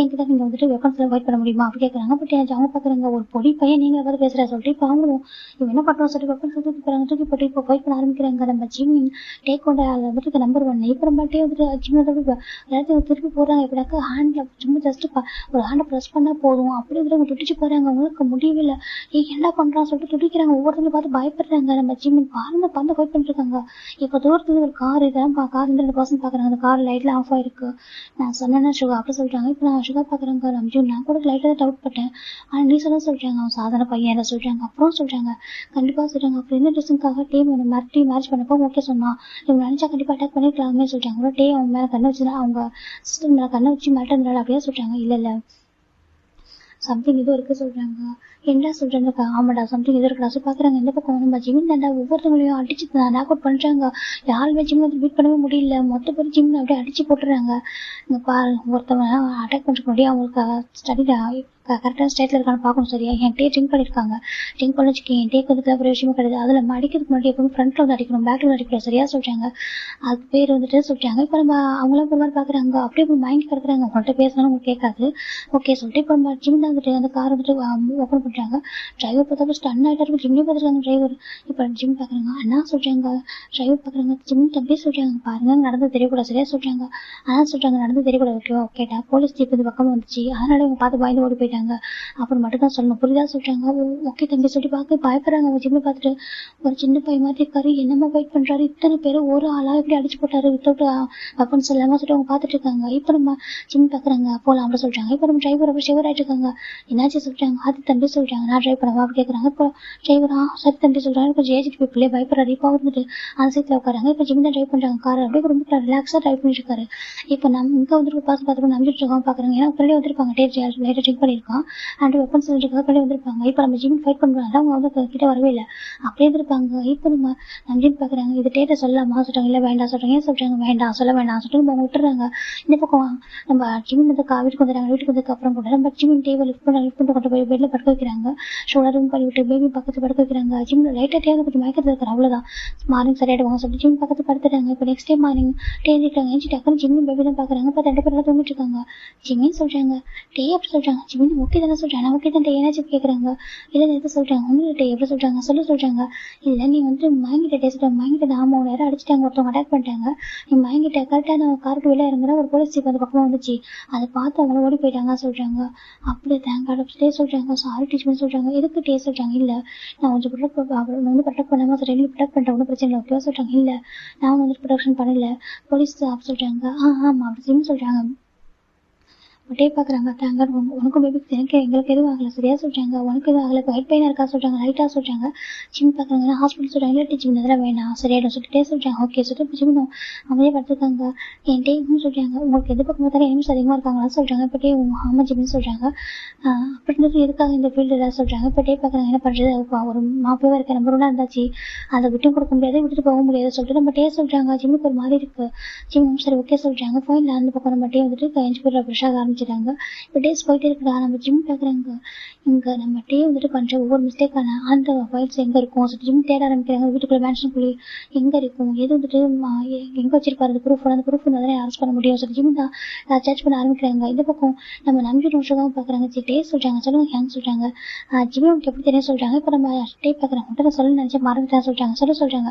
A: என்கிட்ட நீங்க வந்துட்டு வெப்பன்ஸ்ல ஃபைட் பண்ண முடியுமா அப்படி கேட்கறாங்க. பட் அவங்க பாக்குறாங்க ஒரு பொடி பையன் நீங்க ஏதாவது பேசுறா சொல்லிட்டு இப்போ அவங்களும் இவன் என்ன பண்றோம் சொல்லிட்டு வெப்பன்ஸ் தூக்கி போறாங்க. தூக்கி போட்டு இப்போ ஃபைட் பண்ண ஆரம்பிக்கிறாங்க. நம்ம ஜிம்மின் டேக் கொண்ட வந்துட்டு நம்பர் 1 இப்போ நம்ம வந்துட்டு ஜிம் எல்லாத்தையும் திருப்பி போறாங்க. எப்படின்னாக்கா ஹேண்ட்ல சும்மா ஜஸ்ட் ஒரு ஹேண்டை ப்ரெஸ் பண்ணா போதும் அப்படி வந்துட்டு துடிச்சு போறாங்க. அவங்களுக்கு முடியவே இல்லை. என்ன பண்றான்னு சொல்லிட்டு துடிக்கிறாங்க. ஒவ்வொருத்தரும் பார்த்து பயப்படுறாங்க. நம்ம ஜிம்மின் பறந்து ஃபைட் பண்ணிட்டு இருக்காங்க. இப்போ தூரத்துல ஒரு கார் இதெல்லாம் கார் 2% பாக்குறாங்க. அந்த கார் லைட்ல ஆஃப் ஆயிருக்கு. நான் சொன்னேன்னா சுகா அப்படி சொல்றாங்க. இப்போ நான் சுகா பாக்குறாங்க. நான் கூட லைட்டா டவுட் பட்டேன். ஆனா நீ சொல்றாங்க அவன் சாதாரண பையன் சொல்றாங்க. அப்புறம் சொல்றாங்க கண்டிப்பா சொல்றாங்க. அப்புறம் என்ன ரீசனுக்காக டீம் மிரட்டி மேட்ச் பண்ணப்போ ஓகே சொன்னா இவங்க நினைச்சா கண்டிப்பா அட்டாக் பண்ணிருக்கலாமே சொல்றாங்க. டே அவங்க மேல கண்ணை வச்சுனா அவங்க சிஸ்டம் மேல கண்ணை வச்சு மிரட்டினால அப்படியே சொல்றாங்க. இல்ல சம்திங் இது இருக்கு சொல்றாங்க. என்ன சொல்றாங்க ஆமாடா சம்திங் இது இருக்கா பாக்குறாங்க. இந்த பக்கம் நம்ம ஜிமின் தாண்டா ஒவ்வொருத்தவங்களையும் அடிச்சு நாக் அவுட் பண்றாங்க. யாருமே ஜிம் வந்து பீட் பண்ணவே முடியல. மொத்த பேர் ஜிம் அப்படியே அடிச்சு போட்டுறாங்க. இங்க பாரு ஒருத்தவங்க அட்டாக் பண்றதுக்கு முன்னாடி அவங்களுக்கு ஸ்டடிடா கரெக்டான ஸ்டேட்ல இருக்கான்னு பார்க்கணும் சரியா. என் டே ட்ரிங்க் பண்ணிருக்காங்க. ட்ரிங்க் பண்ணி வச்சுக்கேன் என் டேக்கு வந்து ஒரு விஷயமும் கிடையாது. அதுல நம்ம அடிக்கிறதுக்கு முன்னாடி எப்பவுமே ஃப்ரண்ட்ல வந்து அடிக்கணும் பேக்ல வந்து அடிக்கணும் சரியா சொல்றாங்க. அது பேர் வந்துட்டு சொல்றாங்க. இப்போ நம்ம அவங்களாம் ஒரு மாதிரி பாக்குறாங்க. அப்படியே மைண்ட் கிடக்குறாங்க. அவங்கள்ட்ட பேசணும் உங்களுக்கு கேட்காது ஓகே சொல்லிட்டு இப்போ நம்ம ஜிம் தான் வந்துட்டு அந்த கார் வந்துட்டு ஓப்பன் பண்றாங்க. டிரைவர் பார்த்தா ஸ்டன் ஆயிட்டாரு. ஜிம்னே பார்த்துருக்காங்க டிரைவர். இப்போ ஜிம் பாக்குறாங்க. அண்ணா சொல்றாங்க. டிரைவர் பாக்குறாங்க. ஜிம் தம்பி சொல்றாங்க பாருங்க நடந்து தெரியக்கூடாது சரியா சொல்றாங்க. ஆனா சொல்றாங்க நடந்து தெரியக்கூடாது ஓகேவா ஓகேட்டா போலீஸ் ஜீப் இந்த பக்கம் வந்துச்சு அதனால இவங்க பார்த்து பயந்து ஓடி போயிட்டாங்க அப்புறம் மட்டும் தான் சொல்லணும் புரியுதா சொல்றாங்க. ஓகே தம்பி சொல்லி பார்க்க பயப்படுறாங்க. அவங்க ஜிம்மை பார்த்துட்டு ஒரு சின்ன பையன் மாதிரி இருக்காரு. என்னமா ஃபைட் பண்றாரு இத்தனை பேரும் ஒரு ஆளா எப்படி அடிச்சு போட்டாரு வித்தவுட் வெப்பன்ஸ் இல்லாம சொல்லிட்டு அவங்க பார்த்துட்டு இருக்காங்க. இப்போ நம்ம ஜிம் பாக்குறாங்க போலாம் அப்படி சொல்றாங்க. இப்போ நம்ம டிரைவர் அப்படி ஷேவர் ஆயிட்டு இருக்காங்க. என்னாச்சு சொல்றாங்க. அது தம்பி சொல்றாங்க நான் டிரைவ் பண்ணவா அப்படி கேட்கறாங்க. இப்போ டிரைவரா சரி தம்பி சொல்றாங்க. இப்போ ஏஜ் பீப்புளே பயப்படுறாரு. இப்போ வந்துட்டு அந்த சீட்ல உட்காராங்க. இப்போ ஜிம் தான் டிரைவ் பண்றாங்க கார் அப்படியே ரொம்ப ரிலாக்ஸா டிரைவ் பண்ணிட்டு இருக்காரு. இப்போ நம்ம இங்க வந்துட்டு பாஸ் பார்த்து நம்பிட்டு இருக்கோம் பாக்குறாங்க. ஏன்னா பிள்ளை வந்துருப்பாங்க லைட்டா ட்ரிங்க் பண்ணிருக்கோம். இருக்கான். அண்ட் வெப்பன் சிலிண்டருக்காக பண்ணி வந்திருப்பாங்க. இப்போ நம்ம ஜிம் ஃபைட் பண்ணுவாங்க, அவங்க வந்து கிட்ட வரவே இல்லை, அப்படியே இருந்திருப்பாங்க. இப்போ நம்ம ஜிம் பாக்குறாங்க, இது டேட்டை சொல்லலாமா சொல்றாங்க, இல்லை வேண்டாம் சொல்றாங்க. ஏன் சொல்றாங்க வேண்டாம் சொல்ல வேண்டாம் சொல்லிட்டு அவங்க விட்டுறாங்க. இந்த பக்கம் நம்ம ஜிம் வந்து வீட்டுக்கு வந்துடுறாங்க. வீட்டுக்கு வந்ததுக்கு அப்புறம் கூட நம்ம ஜிம் டேவை லிஃப்ட் பண்ணி கொண்டு போய் பெட்ல படுக்க வைக்கிறாங்க. ஷோல்டர் ரூம் பண்ணி விட்டு பேபி பக்கத்து படுக்க வைக்கிறாங்க. ஜிம் லைட்டா டே கொஞ்சம் மயக்கத்தில் இருக்கிற, அவ்வளவுதான். மார்னிங் சரியாயிடுவாங்க சொல்லிட்டு ஜிம் பக்கத்து படுத்துட்டாங்க. இப்போ நெக்ஸ்ட் டே மார்னிங் டே எழுதிட்டாங்க. எழுதி டக்குன்னு ஜிம் பேபி தான் பாக்குறாங்க. இப்போ 2 பேரும் தூங்கிட்டு இருக்காங்க. ஜிம்மின்னு சொல்றாங்க, டே எப்படி சொல்றாங்க, ஜிம்மின் ஓகே தானே சொல்றாங்க. ஓகே தான் டே என்னாச்சு கேட்குறாங்க. இல்லை எது சொல்றாங்க, ஒன்றும் டே எப்படி சொல்றாங்க சொல்றாங்க. இல்லை நீ வந்து மயங்கிட்ட டே சொல்றாங்க. மயங்கிட்ட ஆமா நேரம் அடிச்சுட்டாங்க, ஒருத்தவங்க அட்டாக் பண்ணிட்டாங்க. நீ மயங்கிட்ட கரெக்டாக நான் காருக்கு வெளியே இறங்குற ஒரு போலீஸ் ஜீப் அந்த பக்கமாக வந்துச்சு, அதை பார்த்து அவங்க ஓடி போயிட்டாங்க சொல்றாங்க. அப்படியே தேங்காய் டே சொல்றாங்க. சாரி டீச்சர்னு சொல்றாங்க. எதுக்கு டே சொல்றாங்க. இல்லை நான் கொஞ்சம் ப்ரொடக்ட் பண்ணாமல் சரி ப்ரொடக்ட் பண்ணிட்டேன், ஒன்றும் பிரச்சனை இல்லை ஓகேவா சொல்றாங்க. இல்லை நான் வந்து ப்ரொடக்ஷன் பண்ணல போலீஸ் சொல்றாங்க. ஆமா அப்படின்னு சொல்றாங்க. டே பாக்குறாங்க, தேங்க உனக்கும் பேபிக்கு எனக்கு எங்களுக்கு எதுவும் ஆகல சரியா சொல்றாங்க. உனக்கு எதுவும் ஆகல, ஒயிட் பெயினா இருக்கா சொல்றாங்க, லைட்டா சொல்றாங்க. ஜிம் பாக்குறாங்க, ஹாஸ்பிட்டல் சொல்றாங்க. இல்லை ஜிம் இதெல்லாம் வேணாம் சரியாயிடும் சொல்லிட்டு சொல்றாங்க. ஓகே சொல்லிட்டு ஜிம் அமைதியா படுத்துருக்காங்க. என் டே சொல்றாங்க, உங்களுக்கு எது பக்கம் பார்த்தாலும் எனிமிஸ் அதிகமா இருக்காங்களா சொல்றாங்க. இப்போ டே ஆமா ஜிம்னு சொல்றாங்க. அப்படின்றது எதுக்காக இந்த ஃபீல்டு எல்லாம் சொல்றாங்க. இப்போ டே பாக்குறாங்க, என்ன பண்றது, ஒரு மாப்பிளவா இருக்க நம்பர் ஒன்னா இருந்தாச்சு, அதை விட்டு கொடுக்க முடியாது, விட்டுட்டு போக முடியாது சொல்லிட்டு நம்ம டே சொல்றாங்க. ஜிம்முக்கு ஒரு மாதிரி இருக்கு. ஜிம் சரி ஓகே சொல்றாங்க. ஃபைன்ல அந்த பக்கம் நம்ம டே வந்துட்டு கஞ்சி பேர் ஃப்ரெஷ்ஷாக ஆரம்பிச்சிட்டாங்க. இப்போ டேஸ் போயிட்டே இருக்கா. நம்ம ஜிம் பாக்குறாங்க, இங்க நம்ம டே வந்துட்டு பண்ற ஒவ்வொரு மிஸ்டேக்கான அந்த ஃபைல்ஸ் எங்க இருக்கும் ஜிம் தேட ஆரம்பிக்கிறாங்க. வீட்டுக்குள்ள மேன்ஷனுக்குள்ளே எங்க இருக்கும், எது வந்துட்டு எங்க வச்சிருப்பாரு அந்த ப்ரூஃப், அந்த ப்ரூஃப் இருந்தாலே அரெஸ்ட் பண்ண முடியும் சொல்லி ஜிம் தான் சர்ச் பண்ண ஆரம்பிக்கிறாங்க. இந்த பக்கம் நம்ம நம்பி நிமிஷம் பாக்குறாங்க. டே சொல்றாங்க, சொல்லுங்க ஹேங் சொல்றாங்க. ஜிம் உங்களுக்கு எப்படி தெரியும் சொல்றாங்க. இப்போ நம்ம டே பாக்குறாங்க, மட்டும் சொல்ல நினைச்சா மறந்துட்டேன் சொல்றாங்க. சொல்றாங்க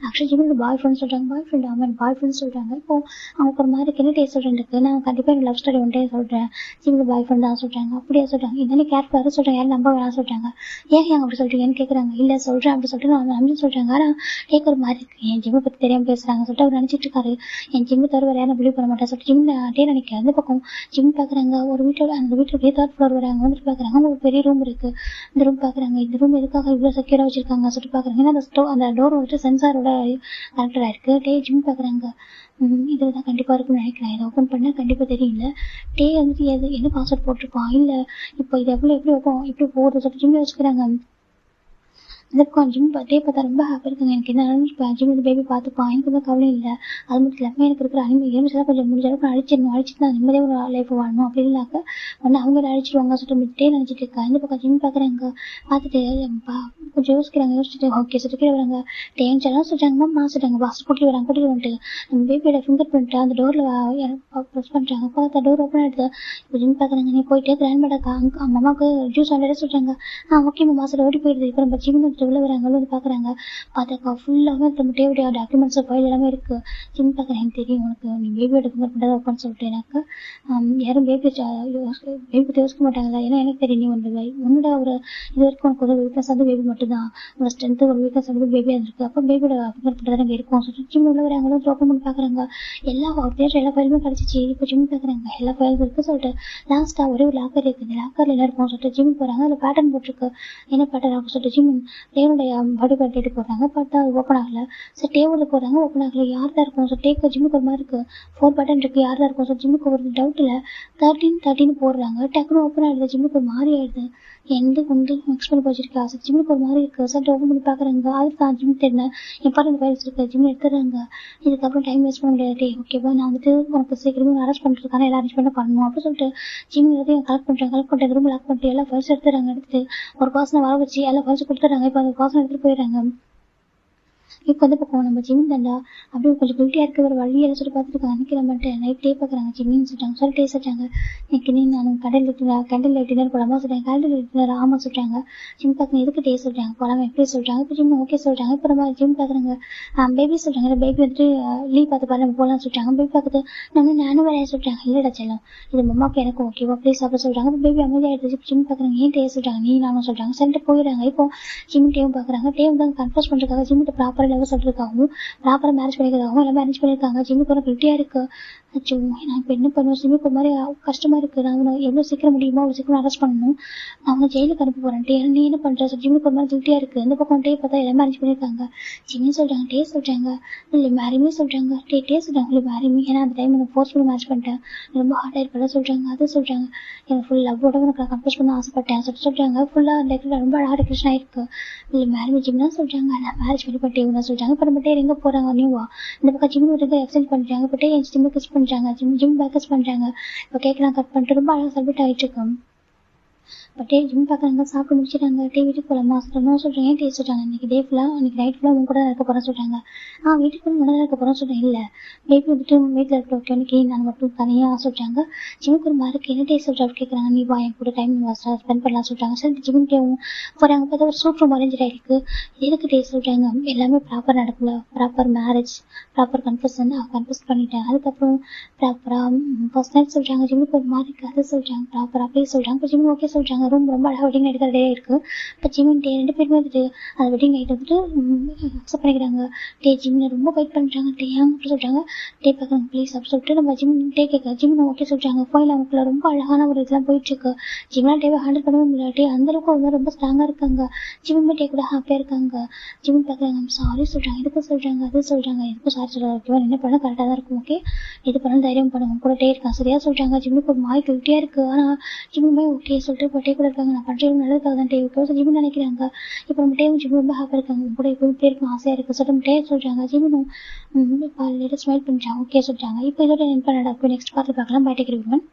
A: ஆக்சுவலி ஜிம்முக்கு பாய் ஃப்ரெண்ட் சொல்றாங்க. பாய் ஃப்ரெண்ட் ஆமாம் பாய் ஃப்ரெண்ட் சொல்றாங்க. இப்போ அவங்க ஒரு மாதிரி என்ன டே சொல்றேன் இருக்கு, நான் கண்டிப்பா எனக்கு லவ் ஸ்டோரி ஒன்றே சொல்றேன், ஜிம்முக்கு பாய் ஃப்ரெண்ட் தான் சொல்றாங்க. அப்படியே சொல்றாங்க. இதனை கேர்ஃபுல்லாக சொல்றாங்க, யாரும் நம்ப வேணாம் சொல்றாங்க. ஏன் அப்படி சொல்றீங்கன்னு கேட்குறாங்க. இல்லை சொல்றேன் அப்படி சொல்லிட்டு அவங்க நம்பி சொல்றாங்க. ஆனால் கேட்க ஒரு மாதிரி இருக்கு, என் ஜிம்மை பற்றி தெரியாம பேசுறாங்க சொல்லிட்டு அவர் நினைச்சிட்டு இருக்காரு. என் ஜிம்மு தவிர வேற யாரும் பிலீவ் பண்ண மாட்டேன் சொல்லிட்டு ஜிம் டே நினைக்கிறேன். அந்த பக்கம் ஜிம் பாக்குறாங்க. ஒரு வீட்டோட அந்த வீட்டுல 3rd ஃப்ளோர் வராங்க. வந்துட்டு பாக்குறாங்க ஒரு பெரிய ரூம் இருக்கு. இந்த ரூம் பாக்குறாங்க, இந்த ரூம் எதுக்காக இவ்வளவு செக்யூரா வச்சிருக்காங்க சொல்லிட்டு பாக்குறாங்க. ஏன்னா அந்த டோர் வந்துட்டு சென்சாரோட கனெக்டடா இருக்கு. டே ஜிம் பாக்குறாங்க, இதுதான் கண்டிப்பா இருக்குன்னு நினைக்கிறேன். இதை ஓப்பன் பண்ணா கண்டிப்பா தெரியல. டே வந்துட்டு என்ன பாஸ்வேர்ட் போட்டிருப்பான், இல்ல இப்போ இது எப்படி வைப்போம், இப்படி போகுது சொல்லிட்டு ஜிம்ல வச்சுக்கிறாங்க. அதுக்கும் ஜிம் டே பார்த்தா ரொம்ப ஹாப்பியாக இருக்காங்க. எனக்கு என்ன ஜிம் வந்து பேபி பார்த்துப்பான், எனக்கு வந்து கவலை இல்லை. அது மட்டும் இல்லாமல் எனக்கு இருக்கிற எலுமிச்செல்லாம் கொஞ்சம் முடிஞ்ச அளவுக்கு அழிச்சிட்டு நான் நிம்மதியாக ஒரு லைஃப் வாழணும் அப்படின்னாக்க ஒன்று அவங்க அழிச்சிடுவாங்க சொல்லிட்டு டே நினச்சிட்டு இருக்கேன். இந்த பக்கம் ஜிம் பார்க்குறாங்க. பார்த்துட்டு கொஞ்சம் யோசிச்சுட்டு ஓகே சொல்லிட்டு கீழே வராங்க. டேன்னு சொல்லலாம் சொல்றாங்க. சொல்றாங்க பாஸ் கூட்டிட்டு வந்துட்டு நம்ம பேபியோட ஃபிங்கர் பிரிண்ட் அந்த டோர்ல ப்ரெஸ் பண்றாங்க. அப்போ அந்த டோர் ஓப்பன் ஆயிடுது. இப்போ ஜிம் பார்க்குறாங்க, நீ போயிட்டு கிராண்ட் மேடாக்கா அம்மாவுக்கு ஜூஸ் ஆல்ரெடி சொல்றாங்க. ஓகே அம்மா சொல்ல ஓடி போயிடுது. இப்போ நம்ம ஜிம் உள்ள வராங்க, வந்து பாக்குறாங்க. பார்த்தாக்கா ஃபுல்லாவே நம்ம டேவியோட டாக்குமெண்ட்ஸ் ஃபைல் எல்லாமே இருக்கு. ஜிம் பாக்குறேன், எனக்கு தெரியும் உனக்கு நீ பேபியோட ஃபிங்கர் பிரிண்ட் ஓப்பன் சொல்லிட்டு எனக்கு யாரும் பேபி பத்தி யோசிக்க மாட்டாங்களா. ஏன்னா எனக்கு தெரியும் நீ உன்னோட ஒரு இது வரைக்கும் உனக்கு ஒரு வீக்னஸ் வந்து பேபி மட்டும் தான், உங்க ஸ்ட்ரென்த் ஒரு வீக்னஸ் வந்து பேபியா இருக்கு. அப்போ பேபியோட ஃபிங்கர் பிரிண்ட் தான் இருக்கும் சொல்லிட்டு ஜிம் உள்ள வராங்க. ஓப்பன் பண்ணி பாக்குறாங்க. எல்லா ஃபைலுமே கிடைச்சிச்சு. இப்போ ஜிம் பாக்குறாங்க எல்லா ஃபைலும் இருக்கு சொல்லிட்டு லாஸ்டா ஒரே ஒரு லாக்கர் இருக்கு. இந்த லாக்கர்ல என்ன இருக்கும் சொல்லிட்டு ஜிம் போறாங்க. அதுல பேட்டர்ன் போட்டிருக்கு. என்ன பேட்டர்ன் ஆகும் சொல்லிட்டு ஜிம் டேனுடைய பாடி பார்ட் போடுறாங்க. பார்த்தா அது ஓப்பன் ஆகல. சரி டேபிள் போறாங்க, ஓப்பன் ஆகல. யார் தான் இருக்கும் டேக்கு ஜிம்முக்கு ஒரு மாதிரி இருக்கு. 4 பட்டன் இருக்கு, யார் தான் இருக்கும் ஜிம்முக்கு ஒரு டவுட் இல்ல. 13 போடுறாங்க. டக்குனு ஓப்பன் ஆயிடுது. ஜிம்முக்கு ஒரு மாதிரி ஆயிடுது. எந்த கொண்டு மிக்ஸ் பண்ணி வச்சிருக்கா ஜிம்முக்கு ஒரு மாதிரி இருக்கு. சார் ஓப்பன் பண்ணி பாக்குறாங்க. அதுக்கு தான் ஜிம் தெரியும் இம்பார்ட்டன்ட் ஃபைல்ஸ் இருக்கு. ஜிம் எடுத்துறாங்க. இதுக்கப்புறம் டைம் வேஸ்ட் பண்ண முடியாது. ஓகேவா, நான் வந்துட்டு உனக்கு சீக்கிரமே அரெஸ்ட் பண்ணிருக்கான எல்லா அரேஞ்ச்மெண்ட் பண்ணணும் அப்படின்னு சொல்லிட்டு ஜிம் எல்லாத்தையும் கலெக்ட் பண்றேன். ரூம் லாக் பண்ணிட்டு எல்லா ஃபைல்ஸ் எடுத்துறாங்க. எடுத்துட்டு ஒரு பர்சனை வர வச்சு எல்லா ஃபைல்ஸ் கொடுத்துறாங்க. இப்போ அந்த பர்சன் எடுத்துட்டு போயிடுறாங்க. இப்போ வந்து பக்கம் நம்ம ஜிம் தாண்டா அப்படியே கொஞ்சம் குட்டியா இருக்க ஒரு வழியெல்லாம் சொல்லி பார்த்துருக்காங்க. அன்னைக்கு நம்ம நைட் டே பாக்குறாங்க. ஜிம்மின்னு சொல்லிட்டாங்க. சொல்லிட்டே சொல்றாங்க, இன்னைக்கு நான் கேண்டில் டின்னர் போலாமா சொல்றாங்க. கேண்டில் டின்னர் ஆமா சொல்றாங்க. ஜிம் பாக்குறேன், எதுக்கு டே சொல்றாங்க போலாமா எப்படி சொல்றாங்க. இப்போ ஜிம் ஓகே சொல்றாங்க. இப்போ நம்ம ஜிம் பாக்குறாங்க. பேபி சொல்றாங்க, பேபி வந்துட்டு லீவ் பார்த்து பாரு நம்ம போலாம் சொல்றாங்க. பேபி பார்த்துட்டு நானும் வேலையை சொல்றாங்க. இல்லடா செல்லம், இது அம்மாவுக்கு எனக்கு ஓகேவா ப்ளீஸ் சாப்பிட சொல்றாங்க. இப்போ பேபி அமைதியாயிடுச்சு. ஜிம் பாக்குறாங்க, ஏன் டே சொல்றாங்க, நீ நானும் சொல்றாங்க. சரிட்டு போயிடுறாங்க. இப்போ ஜிம் டேவும் பாக்குறாங்க. டேவும் தான் கன்ஃபர்ஸ் பண்றதுக்காக ஜிம்கிட்ட ப்ராப்பரா ப்ராப்பராக லெவல் சொல்றதுக்காகவும் ப்ராப்பராக மேரேஜ் பண்ணிக்கிறதாகவும் எல்லாமே அரேஞ்ச் பண்ணியிருக்காங்க. ஜிம்முக்கு ஒரு கில்ட்டியாக இருக்கு. அச்சோ நான் இப்போ என்ன பண்ணுவேன், ஜிம்முக்கு ஒரு மாதிரி கஷ்டமா இருக்கு. நான் அவனை எவ்வளோ சீக்கிரம் முடியுமோ அவ்வளோ சீக்கிரம் அரெஸ்ட் பண்ணணும். நான் அவனை ஜெயிலுக்கு அனுப்ப போறேன். நீ என்ன பண்ற? ஜிம்முக்கு ஒரு மாதிரி கில்ட்டியாக இருக்கு. இந்த பக்கம் டே பார்த்தா எல்லாமே அரேஞ்ச் பண்ணியிருக்காங்க. ஜிம்மி சொல்றாங்க, டே சொல்றாங்க, இல்லை மேரிமே சொல்றாங்க, டே சொல்றாங்க, இல்லை மேரிமே. ஏன்னா அந்த டைம் நான் ஃபோர்ஸ் பண்ணி மேட்ச் பண்ணிட்டேன், ரொம்ப ஹார்ட் ஆயிருப்பட சொல்றாங்க. அது சொல்றாங்க, எனக்கு ஃபுல் லவ்வோட உனக்கு கம்போஸ் பண்ண ஆசைப்பட்டேன் சொல்றாங்க. ஃபுல்லா ரொம்ப அழகா டெக்கரேஷன் ஆயிருக்கு. இல்லை மேரிமே ஜிம்னா சொல்றாங்க, நான் மேரேஜ் பண்ணி பண்ணிட்டேன் சொல்றாங்க. இப்போ நம்ம டே எங்க போறாங்க நியூவா? இந்த பக்கம் ஜிம் ஒரு எக்ஸ்சேஞ்ச் பண்றாங்க. இப்போ டே என் ஜிம் கிஸ் பண்றாங்க, ஜிம் பேக்கஸ் பண்றாங்க. இப்போ கேட்கலாம் கட் பண்ணிட்டு ரொம்ப அழகா சப்மிட் ஆயிட்டு இருக்கு. பட் ஜிம் பார்க்குறாங்க, சாப்பிட்டு முடிச்சிட்டாங்க. வீட்டுக்கு போகலாமா சொல்கிறேன். சொல்கிறேன் ஏன் சொல்கிறாங்க, இன்னைக்கு டே ஃபுல்லாக இன்னைக்கு நைட் ஃபுல்லாக உங்க கூட தான் இருக்க போகிறேன் சொல்கிறாங்க. வீட்டுக்கு போய் முன்னாடி இருக்க போகிறோம் சொல்கிறேன். இல்லை பேபி வந்துட்டு வீட்டில் இருக்க ஓகே இன்னைக்கு நான் மட்டும் தனியாக சொல்கிறாங்க. ஜிம்முக்கு ஒரு மாதிரி என்ன டே சொல்கிற கேட்குறாங்க. நீ வா என் கூட டைம் ஸ்பெண்ட் பண்ணலாம் சொல்கிறாங்க. சரி ஜிம் டேவும் போகிறாங்க. பார்த்தா ஒரு சூட் ரூம் அரேஞ்ச் ஆகிருக்கு. எதுக்கு டே சொல்கிறாங்க, எல்லாமே ப்ராப்பர் நடக்கல. ப்ராப்பர் மேரேஜ், ப்ராப்பர் கன்ஃபர்ஷன் கன்ஃபர்ஸ் பண்ணிட்டேன். அதுக்கப்புறம் ப்ராப்பராக ஃபர்ஸ்ட் நைட் சொல்கிறாங்க. ஜிம்முக்கு ஒரு மாதிரி கதை சொல்கிறாங்க. ப்ராப்பராக அப்படியே சொல்கிறாங்க. இப்போ ஜிம் ஓகே சொல்கிறாங்க. ரூம் ரொம்ப அழகாக வெட்டிங் நைட் டே இருக்கு. இப்போ ஜிமின் டே ரெண்டு பேருமே வந்துட்டு அந்த வெட்டிங் நைட் வந்துட்டு அக்செப்ட் பண்ணிக்கிறாங்க. ஜிம்மில் ரொம்ப வெயிட் பண்ணுறாங்க. அப்படி சொல்கிறாங்க. பார்க்குறாங்க ப்ளீஸ் அப்படி சொல்லிட்டு நம்ம ஜிம் கேட்க ஜிம் ஓகே சொல்கிறாங்க. ஃபோனில் அவங்களுக்குள்ள ரொம்ப அழகான ஒரு இதெல்லாம் போயிட்டு இருக்கு. ஜிம்லாம் டேவை ஹேண்டில் பண்ணவே முடியல. அந்த அளவுக்கு அவங்க ரொம்ப ஸ்ட்ராங்காக இருக்காங்க. ஜிம்மே டே கூட ஹாப்பியாக இருக்காங்க. ஜிம் பார்க்குறாங்க, சாரி சொல்கிறாங்க. எதுக்கு சொல்கிறாங்க, அது சொல்கிறாங்க. எதுக்கும் சாரி சொல்கிறாங்க. ஓகேவா, என்ன பண்ண கரெக்டாக தான் இருக்கும். ஓகே இது பண்ண தைரியம் பண்ணுவோம் கூட டே இருக்கான் சரியா சொல்கிறாங்க. ஜிம்முக்கு ஒரு மாதிரி கில்ட்டியாக இருக்குது. ஆனால் ஜிம்முமே ஓகே சொல்லிட்டு இப்போ டே கூட இருக்காங்க. நான் பண்ணுறது நல்லதுக்காக தான் டே ஓகே ஜிம்மு நினைக்கிறாங்க. இப்போ நம்ம டேவும் ஜிம்மு ரொம்ப ஹாப்பியாக இருக்காங்க. கூட இப்போ இப்படி இருக்கும் ஆசையாக இருக்குது சொல்லிட்டு டே சொல்கிறாங்க. ஜிம்மும் லேட்டாக ஸ்மைல் பண்ணுறாங்க. ஓகே சொல்கிறாங்க. இப்போ இதோட என்ன பண்ணடா நெக்ஸ்ட் பார்த்து பார்க்கலாம். Bye take everyone.